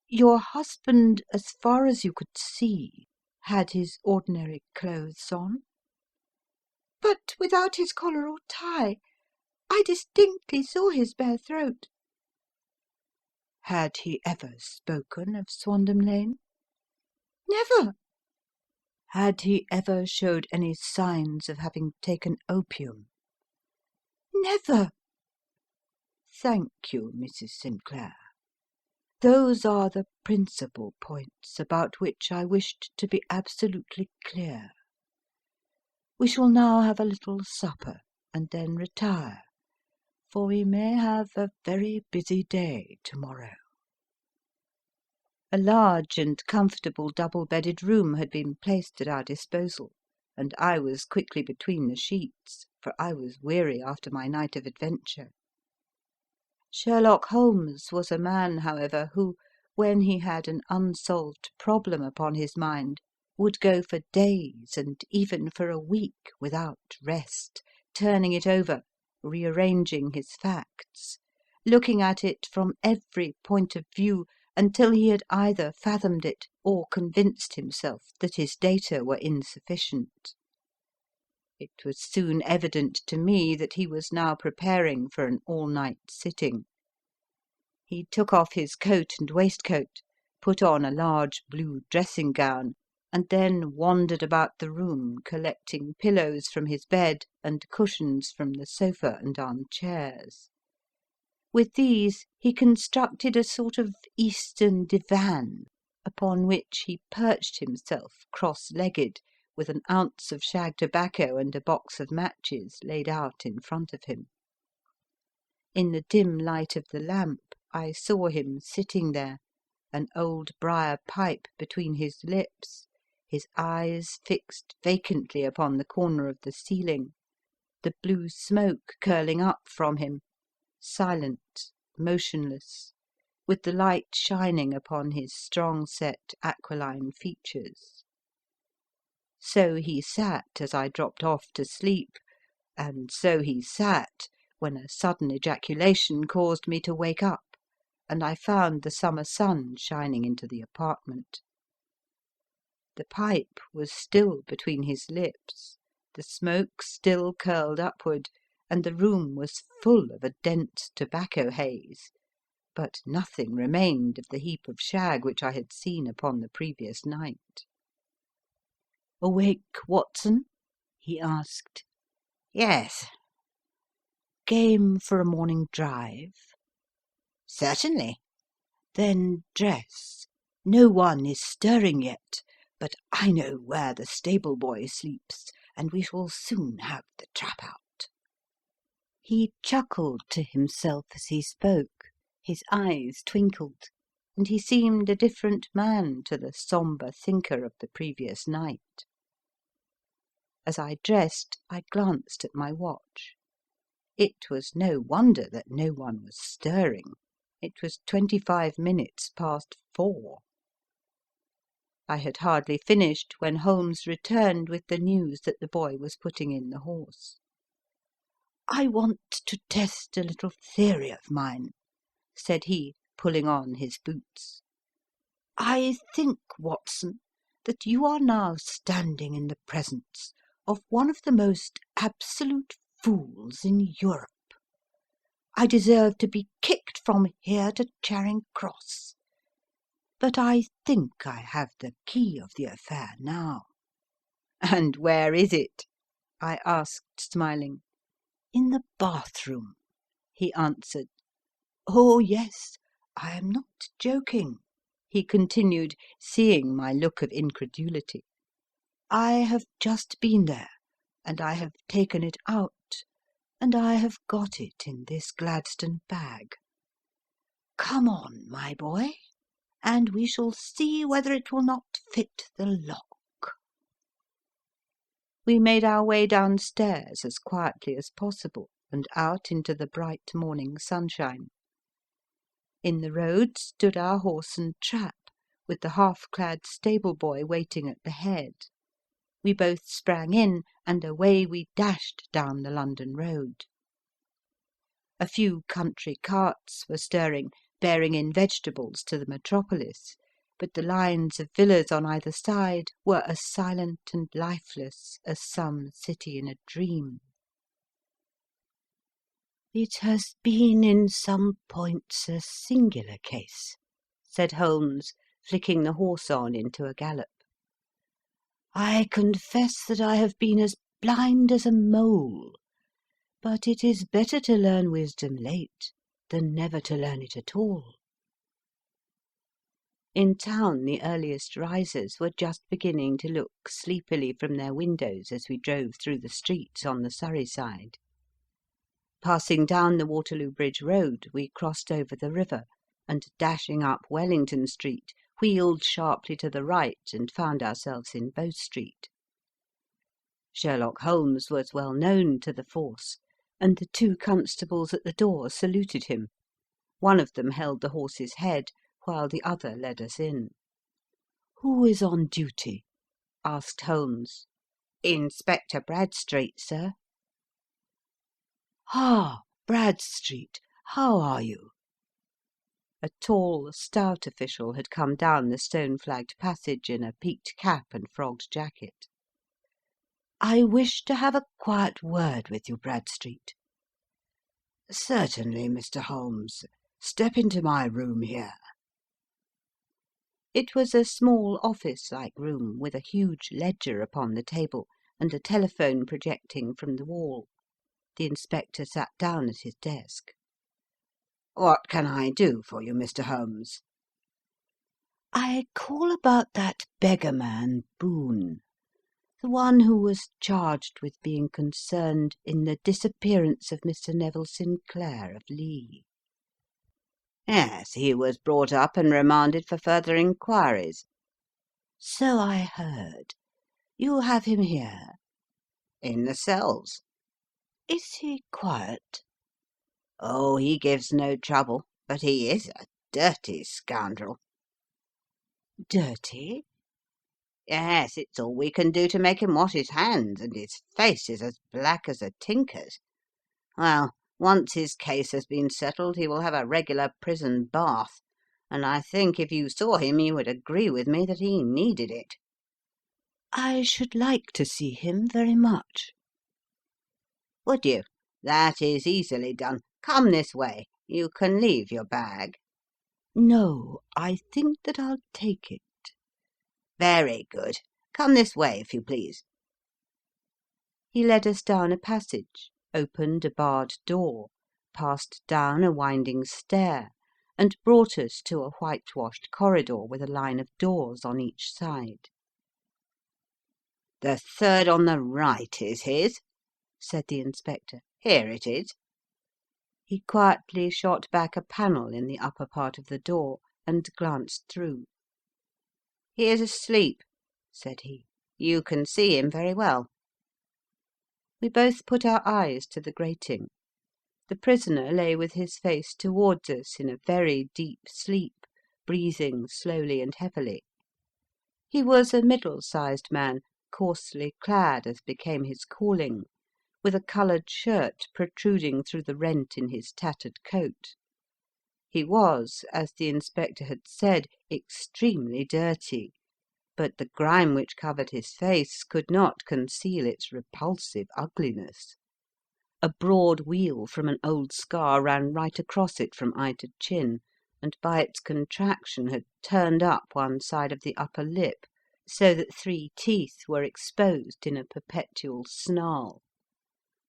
Your husband, as far as you could see, had his ordinary clothes on? But without his collar or tie. I distinctly saw his bare throat. Had he ever spoken of Swandam Lane? Never. Had he ever showed any signs of having taken opium? Never. Thank you, Mrs. Sinclair. Those are the principal points about which I wished to be absolutely clear. We shall now have a little supper and then retire, for we may have a very busy day tomorrow. A large and comfortable double-bedded room had been placed at our disposal, and I was quickly between the sheets, for I was weary after my night of adventure. Sherlock Holmes was a man, however, who, when he had an unsolved problem upon his mind, would go for days and even for a week without rest, turning it over, rearranging his facts, looking at it from every point of view until he had either fathomed it or convinced himself that his data were insufficient. It was soon evident to me that he was now preparing for an all-night sitting. He took off his coat and waistcoat, put on a large blue dressing gown, and then wandered about the room collecting pillows from his bed and cushions from the sofa and armchairs. With these he constructed a sort of Eastern divan, upon which he perched himself cross-legged, with an ounce of shag tobacco and a box of matches laid out in front of him. In the dim light of the lamp I saw him sitting there, an old briar pipe between his lips, his eyes fixed vacantly upon the corner of the ceiling, the blue smoke curling up from him, silent, motionless, with the light shining upon his strong-set aquiline features. So he sat as I dropped off to sleep, and so he sat when a sudden ejaculation caused me to wake up, and I found the summer sun shining into the apartment. The pipe was still between his lips, the smoke still curled upward, and the room was full of a dense tobacco haze, but nothing remained of the heap of shag which I had seen upon the previous night. "Awake, Watson?" he asked. Yes. "Game for a morning drive?" Certainly. "Then dress. No one is stirring yet, but I know where the stable boy sleeps, and we shall soon have the trap out." He chuckled to himself as he spoke, his eyes twinkled, and he seemed a different man to the sombre thinker of the previous night. As I dressed, I glanced at my watch. It was no wonder that no one was stirring. It was 25 minutes past 4. I had hardly finished when Holmes returned with the news that the boy was putting in the horse. "I want to test a little theory of mine," said he, pulling on his boots. "I think, Watson, that you are now standing in the presence of one of the most absolute fools in Europe. I deserve to be kicked from here to Charing Cross. But I think I have the key of the affair now." "And where is it?" I asked, smiling. "In the bathroom," he answered. "Oh, yes, I am not joking," he continued, seeing my look of incredulity. "I have just been there, and I have taken it out, and I have got it in this Gladstone bag. Come on, my boy, and we shall see whether it will not fit the lock." We made our way downstairs as quietly as possible and out into the bright morning sunshine. In the road stood our horse and trap, with the half-clad stable boy waiting at the head. We both sprang in, and away we dashed down the London road. A few country carts were stirring, bearing in vegetables to the metropolis, but the lines of villas on either side were as silent and lifeless as some city in a dream. "It has been in some points a singular case," said Holmes, flicking the horse on into a gallop. "I confess that I have been as blind as a mole, but it is better to learn wisdom late than never to learn it at all." In town the earliest risers were just beginning to look sleepily from their windows as we drove through the streets on the Surrey side. Passing down the Waterloo Bridge Road, we crossed over the river, and dashing up Wellington Street, wheeled sharply to the right and found ourselves in Bow Street. Sherlock Holmes was well known to the force, and the two constables at the door saluted him. One of them held the horse's head, while the other led us in. "Who is on duty?" asked Holmes. Inspector Bradstreet, sir. "Ah, Bradstreet, how are you?" A tall, stout official had come down the stone-flagged passage in a peaked cap and frogged jacket. "I wish to have a quiet word with you, Bradstreet." "Certainly, Mr. Holmes. Step into my room here." It was a small office-like room, with a huge ledger upon the table, and a telephone projecting from the wall. The inspector sat down at his desk. "What can I do for you, Mr. Holmes?" "I call about that beggar man, Boone, the one who was charged with being concerned in the disappearance of Mr. Neville St. Clair of Lee." Yes, he was brought up and remanded for further inquiries. "So I heard. You have him here?" In the cells. "Is he quiet?" Oh, he gives no trouble, but he is a dirty scoundrel." "Dirty?" "Yes, it's all we can do to make him wash his hands, and his face is as black as a tinker's. Well, once his case has been settled, he will have a regular prison bath, and I think if you saw him you would agree with me that he needed it." "I should like to see him very much." "Would you? That is easily done. Come this way. You can leave your bag." "No, I think that I'll take it." "Very good. Come this way, if you please." He led us down a passage, opened a barred door, passed down a winding stair, and brought us to a whitewashed corridor with a line of doors on each side. "The third on the right is his," said the inspector. "Here it is." He quietly shot back a panel in the upper part of the door, and glanced through. "He is asleep," said he. "You can see him very well." We both put our eyes to the grating. The prisoner lay with his face towards us in a very deep sleep, breathing slowly and heavily. He was a middle-sized man, coarsely clad as became his calling, with a coloured shirt protruding through the rent in his tattered coat. He was, as the inspector had said, extremely dirty, but the grime which covered his face could not conceal its repulsive ugliness. A broad weal from an old scar ran right across it from eye to chin, and by its contraction had turned up one side of the upper lip, so that 3 teeth were exposed in a perpetual snarl.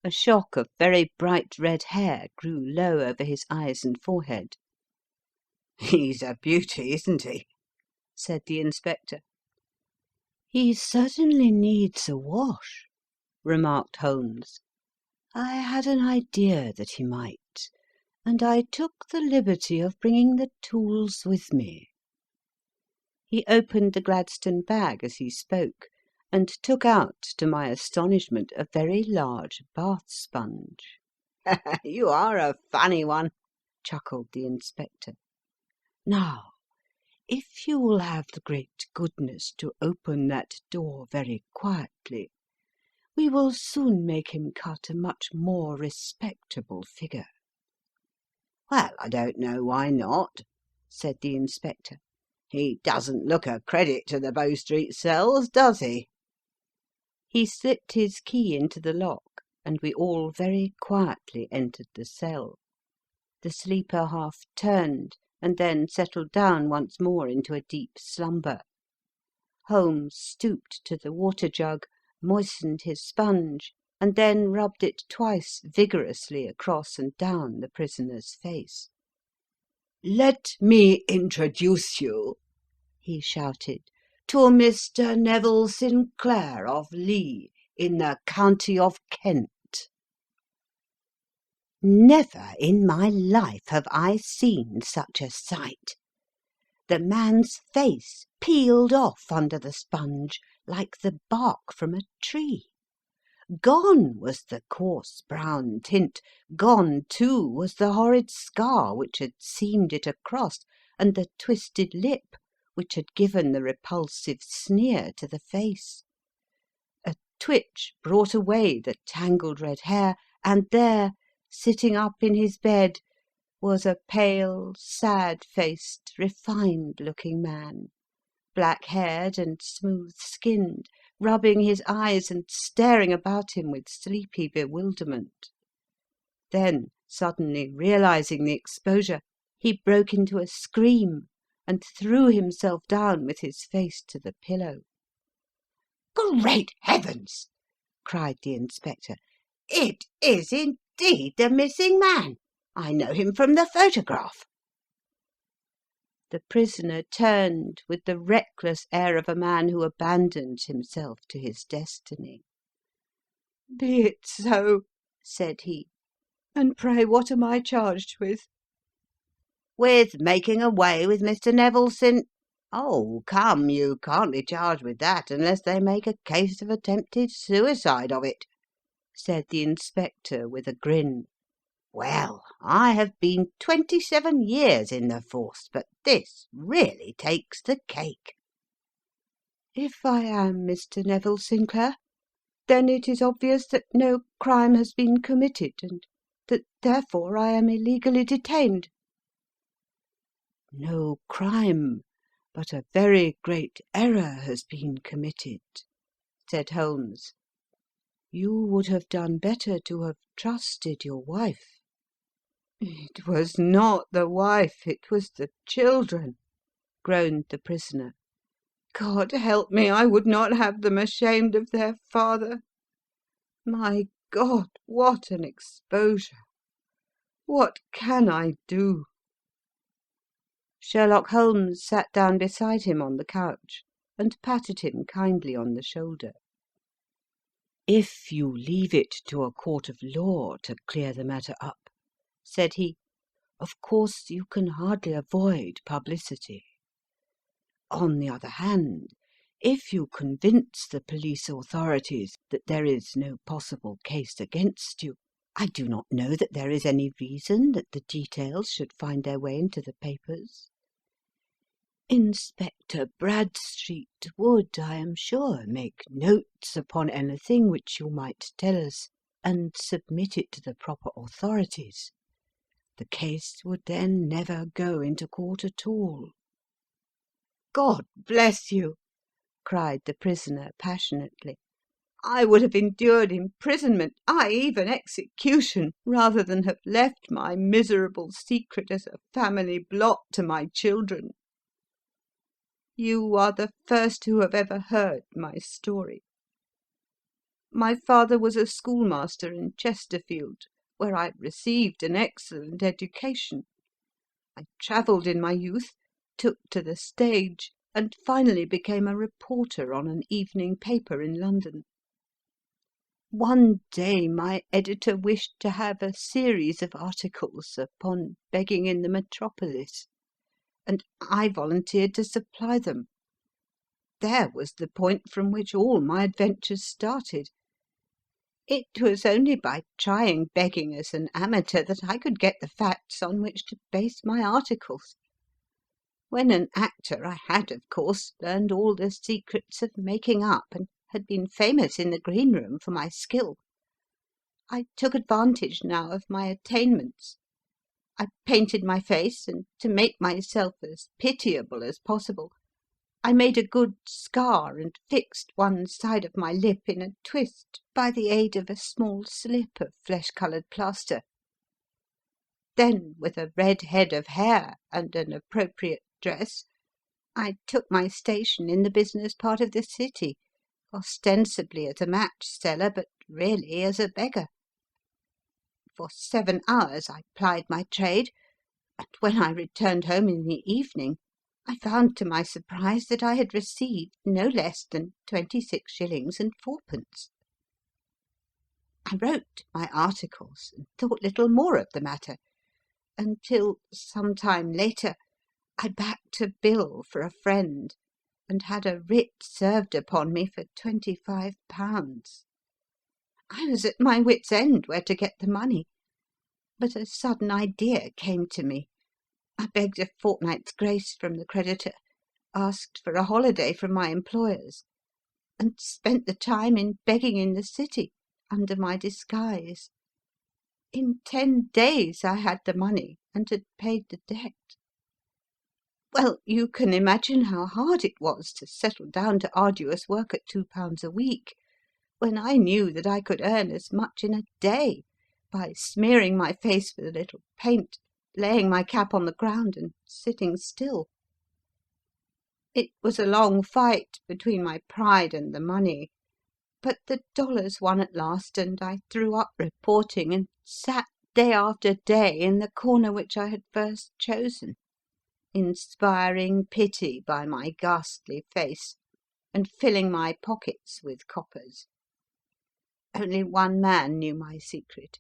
A shock of very bright red hair grew low over his eyes and forehead. "He's a beauty, isn't he?" said the inspector. "He certainly needs a wash," remarked Holmes. "I had an idea that he might, and I took the liberty of bringing the tools with me." He opened the Gladstone bag as he spoke, and took out, to my astonishment, a very large bath sponge. "You are a funny one," chuckled the inspector. "Now, if you will have the great goodness to open that door very quietly, we will soon make him cut a much more respectable figure." "Well, I don't know why not," said the inspector. "He doesn't look a credit to the Bow Street cells, does he?" He slipped his key into the lock and we all very quietly entered the cell. The sleeper half turned, and then settled down once more into a deep slumber. Holmes stooped to the water jug, moistened his sponge, and then rubbed it twice vigorously across and down the prisoner's face. "Let me introduce you," he shouted, "to Mr. Neville St. Clair of Lee, in the county of Kent." Never in my life have I seen such a sight. The man's face peeled off under the sponge like the bark from a tree. Gone was the coarse brown tint, gone too was the horrid scar which had seamed it across, and the twisted lip which had given the repulsive sneer to the face. A twitch brought away the tangled red hair, and there, sitting up in his bed, was a pale, sad-faced, refined-looking man, black-haired and smooth-skinned, rubbing his eyes and staring about him with sleepy bewilderment. Then, suddenly realizing the exposure, he broke into a scream and threw himself down with his face to the pillow. "Great heavens!" cried the inspector. "It is indeed the missing man! I know him from the photograph." The prisoner turned with the reckless air of a man who abandons himself to his destiny. "Be it so," said he. "And pray what am I charged with?" "With making away with Mr. Neville St. Oh, come, you can't be charged with that unless they make a case of attempted suicide of it," said the inspector with a grin. "Well, I have been 27 years in the force, but this really takes the cake." "If I am Mr. Neville St. Clair, then it is obvious that no crime has been committed, and that therefore I am illegally detained." "No crime, but a very great error has been committed," said Holmes. "You would have done better to have trusted your wife." "It was not the wife, it was the children," groaned the prisoner. "God help me, I would not have them ashamed of their father. My God, what an exposure! What can I do?" Sherlock Holmes sat down beside him on the couch and patted him kindly on the shoulder. "If you leave it to a court of law to clear the matter up," said he, "of course you can hardly avoid publicity. On the other hand, if you convince the police authorities that there is no possible case against you, I do not know that there is any reason that the details should find their way into the papers. Inspector Bradstreet would, I am sure, make notes upon anything which you might tell us, and submit it to the proper authorities. The case would then never go into court at all." "God bless you!" cried the prisoner passionately. "I would have endured imprisonment, aye, even execution, rather than have left my miserable secret as a family blot to my children. You are the first who have ever heard my story. My father was a schoolmaster in Chesterfield, where I received an excellent education. I travelled in my youth, took to the stage, and finally became a reporter on an evening paper in London. One day my editor wished to have a series of articles upon begging in the metropolis, and I volunteered to supply them. There was the point from which all my adventures started. It was only by trying begging as an amateur that I could get the facts on which to base my articles. When an actor, I had, of course, learned all the secrets of making up, and had been famous in the green room for my skill. I took advantage now of my attainments. I painted my face, and, to make myself as pitiable as possible, I made a good scar and fixed one side of my lip in a twist by the aid of a small slip of flesh-coloured plaster. Then, with a red head of hair and an appropriate dress, I took my station in the business part of the city, ostensibly as a match seller, but really as a beggar. For 7 hours I plied my trade, and when I returned home in the evening, I found to my surprise that I had received no less than 26 shillings and fourpence. I wrote my articles and thought little more of the matter, until, some time later, I backed a bill for a friend and had a writ served upon me for £25. I was at my wit's end where to get the money, but a sudden idea came to me. I begged a fortnight's grace from the creditor, asked for a holiday from my employers, and spent the time in begging in the city under my disguise. In 10 days I had the money and had paid the debt. Well, you can imagine how hard it was to settle down to arduous work at £2 a week, when I knew that I could earn as much in a day by smearing my face with a little paint, laying my cap on the ground, and sitting still. It was a long fight between my pride and the money, but the dollars won at last, and I threw up reporting and sat day after day in the corner which I had first chosen, inspiring pity by my ghastly face and filling my pockets with coppers. Only one man knew my secret.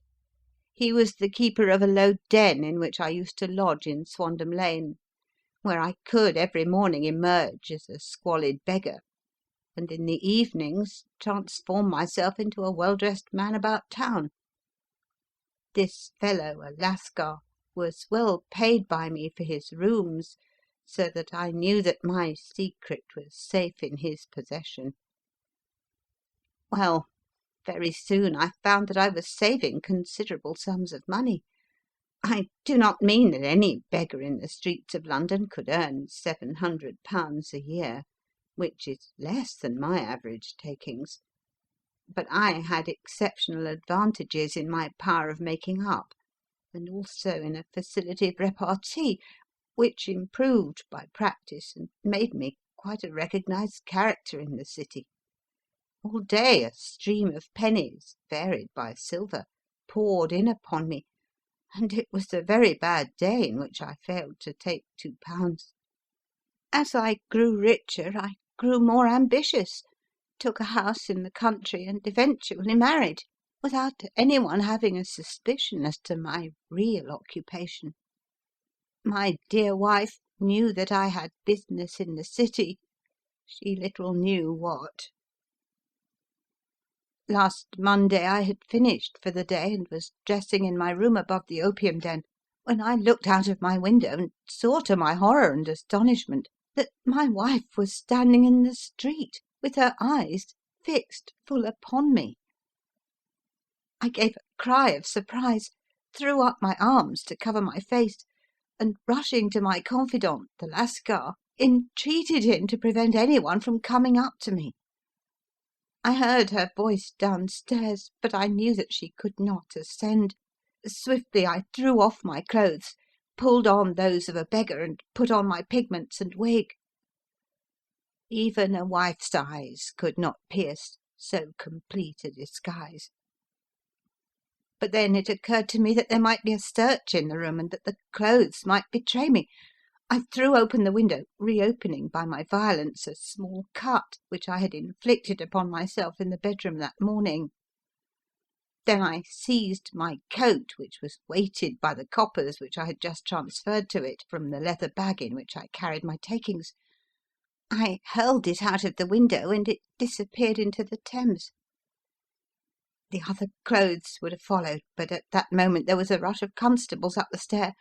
He was the keeper of a low den in which I used to lodge in Swandam Lane, where I could every morning emerge as a squalid beggar, and in the evenings transform myself into a well-dressed man about town. This fellow, a Lascar, was well paid by me for his rooms, so that I knew that my secret was safe in his possession. Well, very soon I found that I was saving considerable sums of money. I do not mean that any beggar in the streets of London could earn £700 a year, which is less than my average takings, but I had exceptional advantages in my power of making up, and also in a facility of repartee, which improved by practice and made me quite a recognized character in the city. All day a stream of pennies, varied by silver, poured in upon me, and it was a very bad day in which I failed to take £2. As I grew richer, I grew more ambitious, took a house in the country, and eventually married, without anyone having a suspicion as to my real occupation. My dear wife knew that I had business in the city. She little knew what. Last Monday I had finished for the day and was dressing in my room above the opium den, when I looked out of my window and saw to my horror and astonishment that my wife was standing in the street, with her eyes fixed full upon me. I gave a cry of surprise, threw up my arms to cover my face, and rushing to my confidant, the Lascar, entreated him to prevent anyone from coming up to me. I heard her voice downstairs, but I knew that she could not ascend. Swiftly I threw off my clothes, pulled on those of a beggar, and put on my pigments and wig. Even a wife's eyes could not pierce so complete a disguise. But then it occurred to me that there might be a search in the room, and that the clothes might betray me. I threw open the window, reopening by my violence a small cut which I had inflicted upon myself in the bedroom that morning. Then I seized my coat, which was weighted by the coppers which I had just transferred to it from the leather bag in which I carried my takings. I hurled it out of the window, and it disappeared into the Thames. The other clothes would have followed, but at that moment there was a rush of constables up the stair,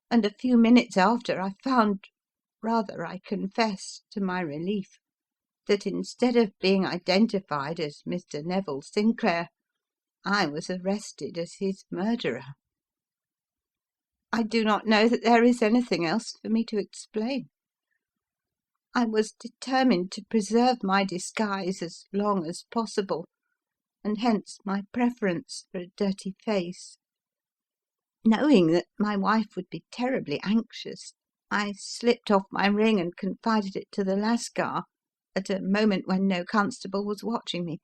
and a few minutes after I found, rather I confess to my relief, that instead of being identified as Mr. Neville St, I was arrested as his murderer. I do not know that there is anything else for me to explain. I was determined to preserve my disguise as long as possible, and hence my preference for a dirty face. Knowing that my wife would be terribly anxious, I slipped off my ring and confided it to the Lascar at a moment when no constable was watching me,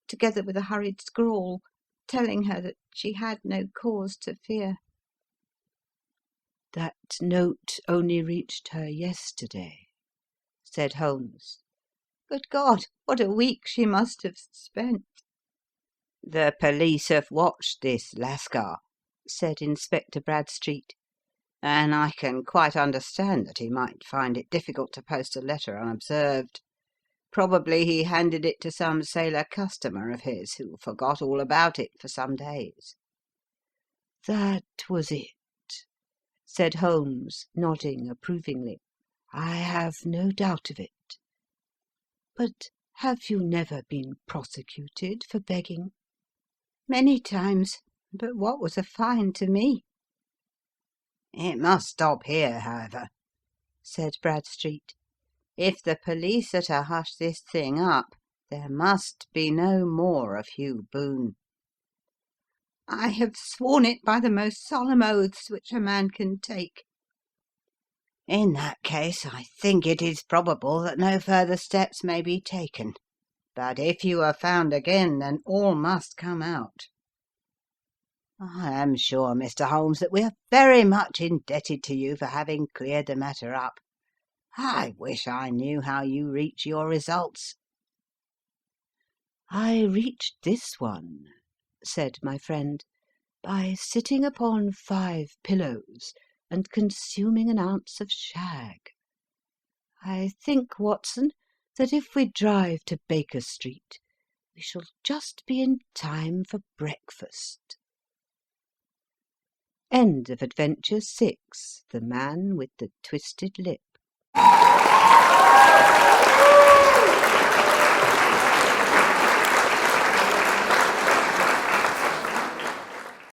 together with a hurried scrawl, telling her that she had no cause to fear. That note only reached her yesterday, said Holmes. Good God, what a week she must have spent! The police have watched this Lascar, said Inspector Bradstreet, and I can quite understand that he might find it difficult to post a letter unobserved. Probably he handed it to some sailor customer of his who forgot all about it for some days. That was it, said Holmes, nodding approvingly. I have no doubt of it. But have you never been prosecuted for begging? Many times, but what was a fine to me? It must stop here, however, said Bradstreet. If the police are to hush this thing up, there must be no more of Hugh Boone. I have sworn it by the most solemn oaths which a man can take. In that case, I think it is probable that no further steps may be taken. But if you are found again, then all must come out. I am sure, Mr. Holmes, that we are very much indebted to you for having cleared the matter up. I wish I knew how you reach your results. I reached this one, said my friend, by sitting upon 5 pillows and consuming an ounce of shag. I think, Watson, that if we drive to Baker Street, we shall just be in time for breakfast. End of Adventure 6. The Man with the Twisted Lip.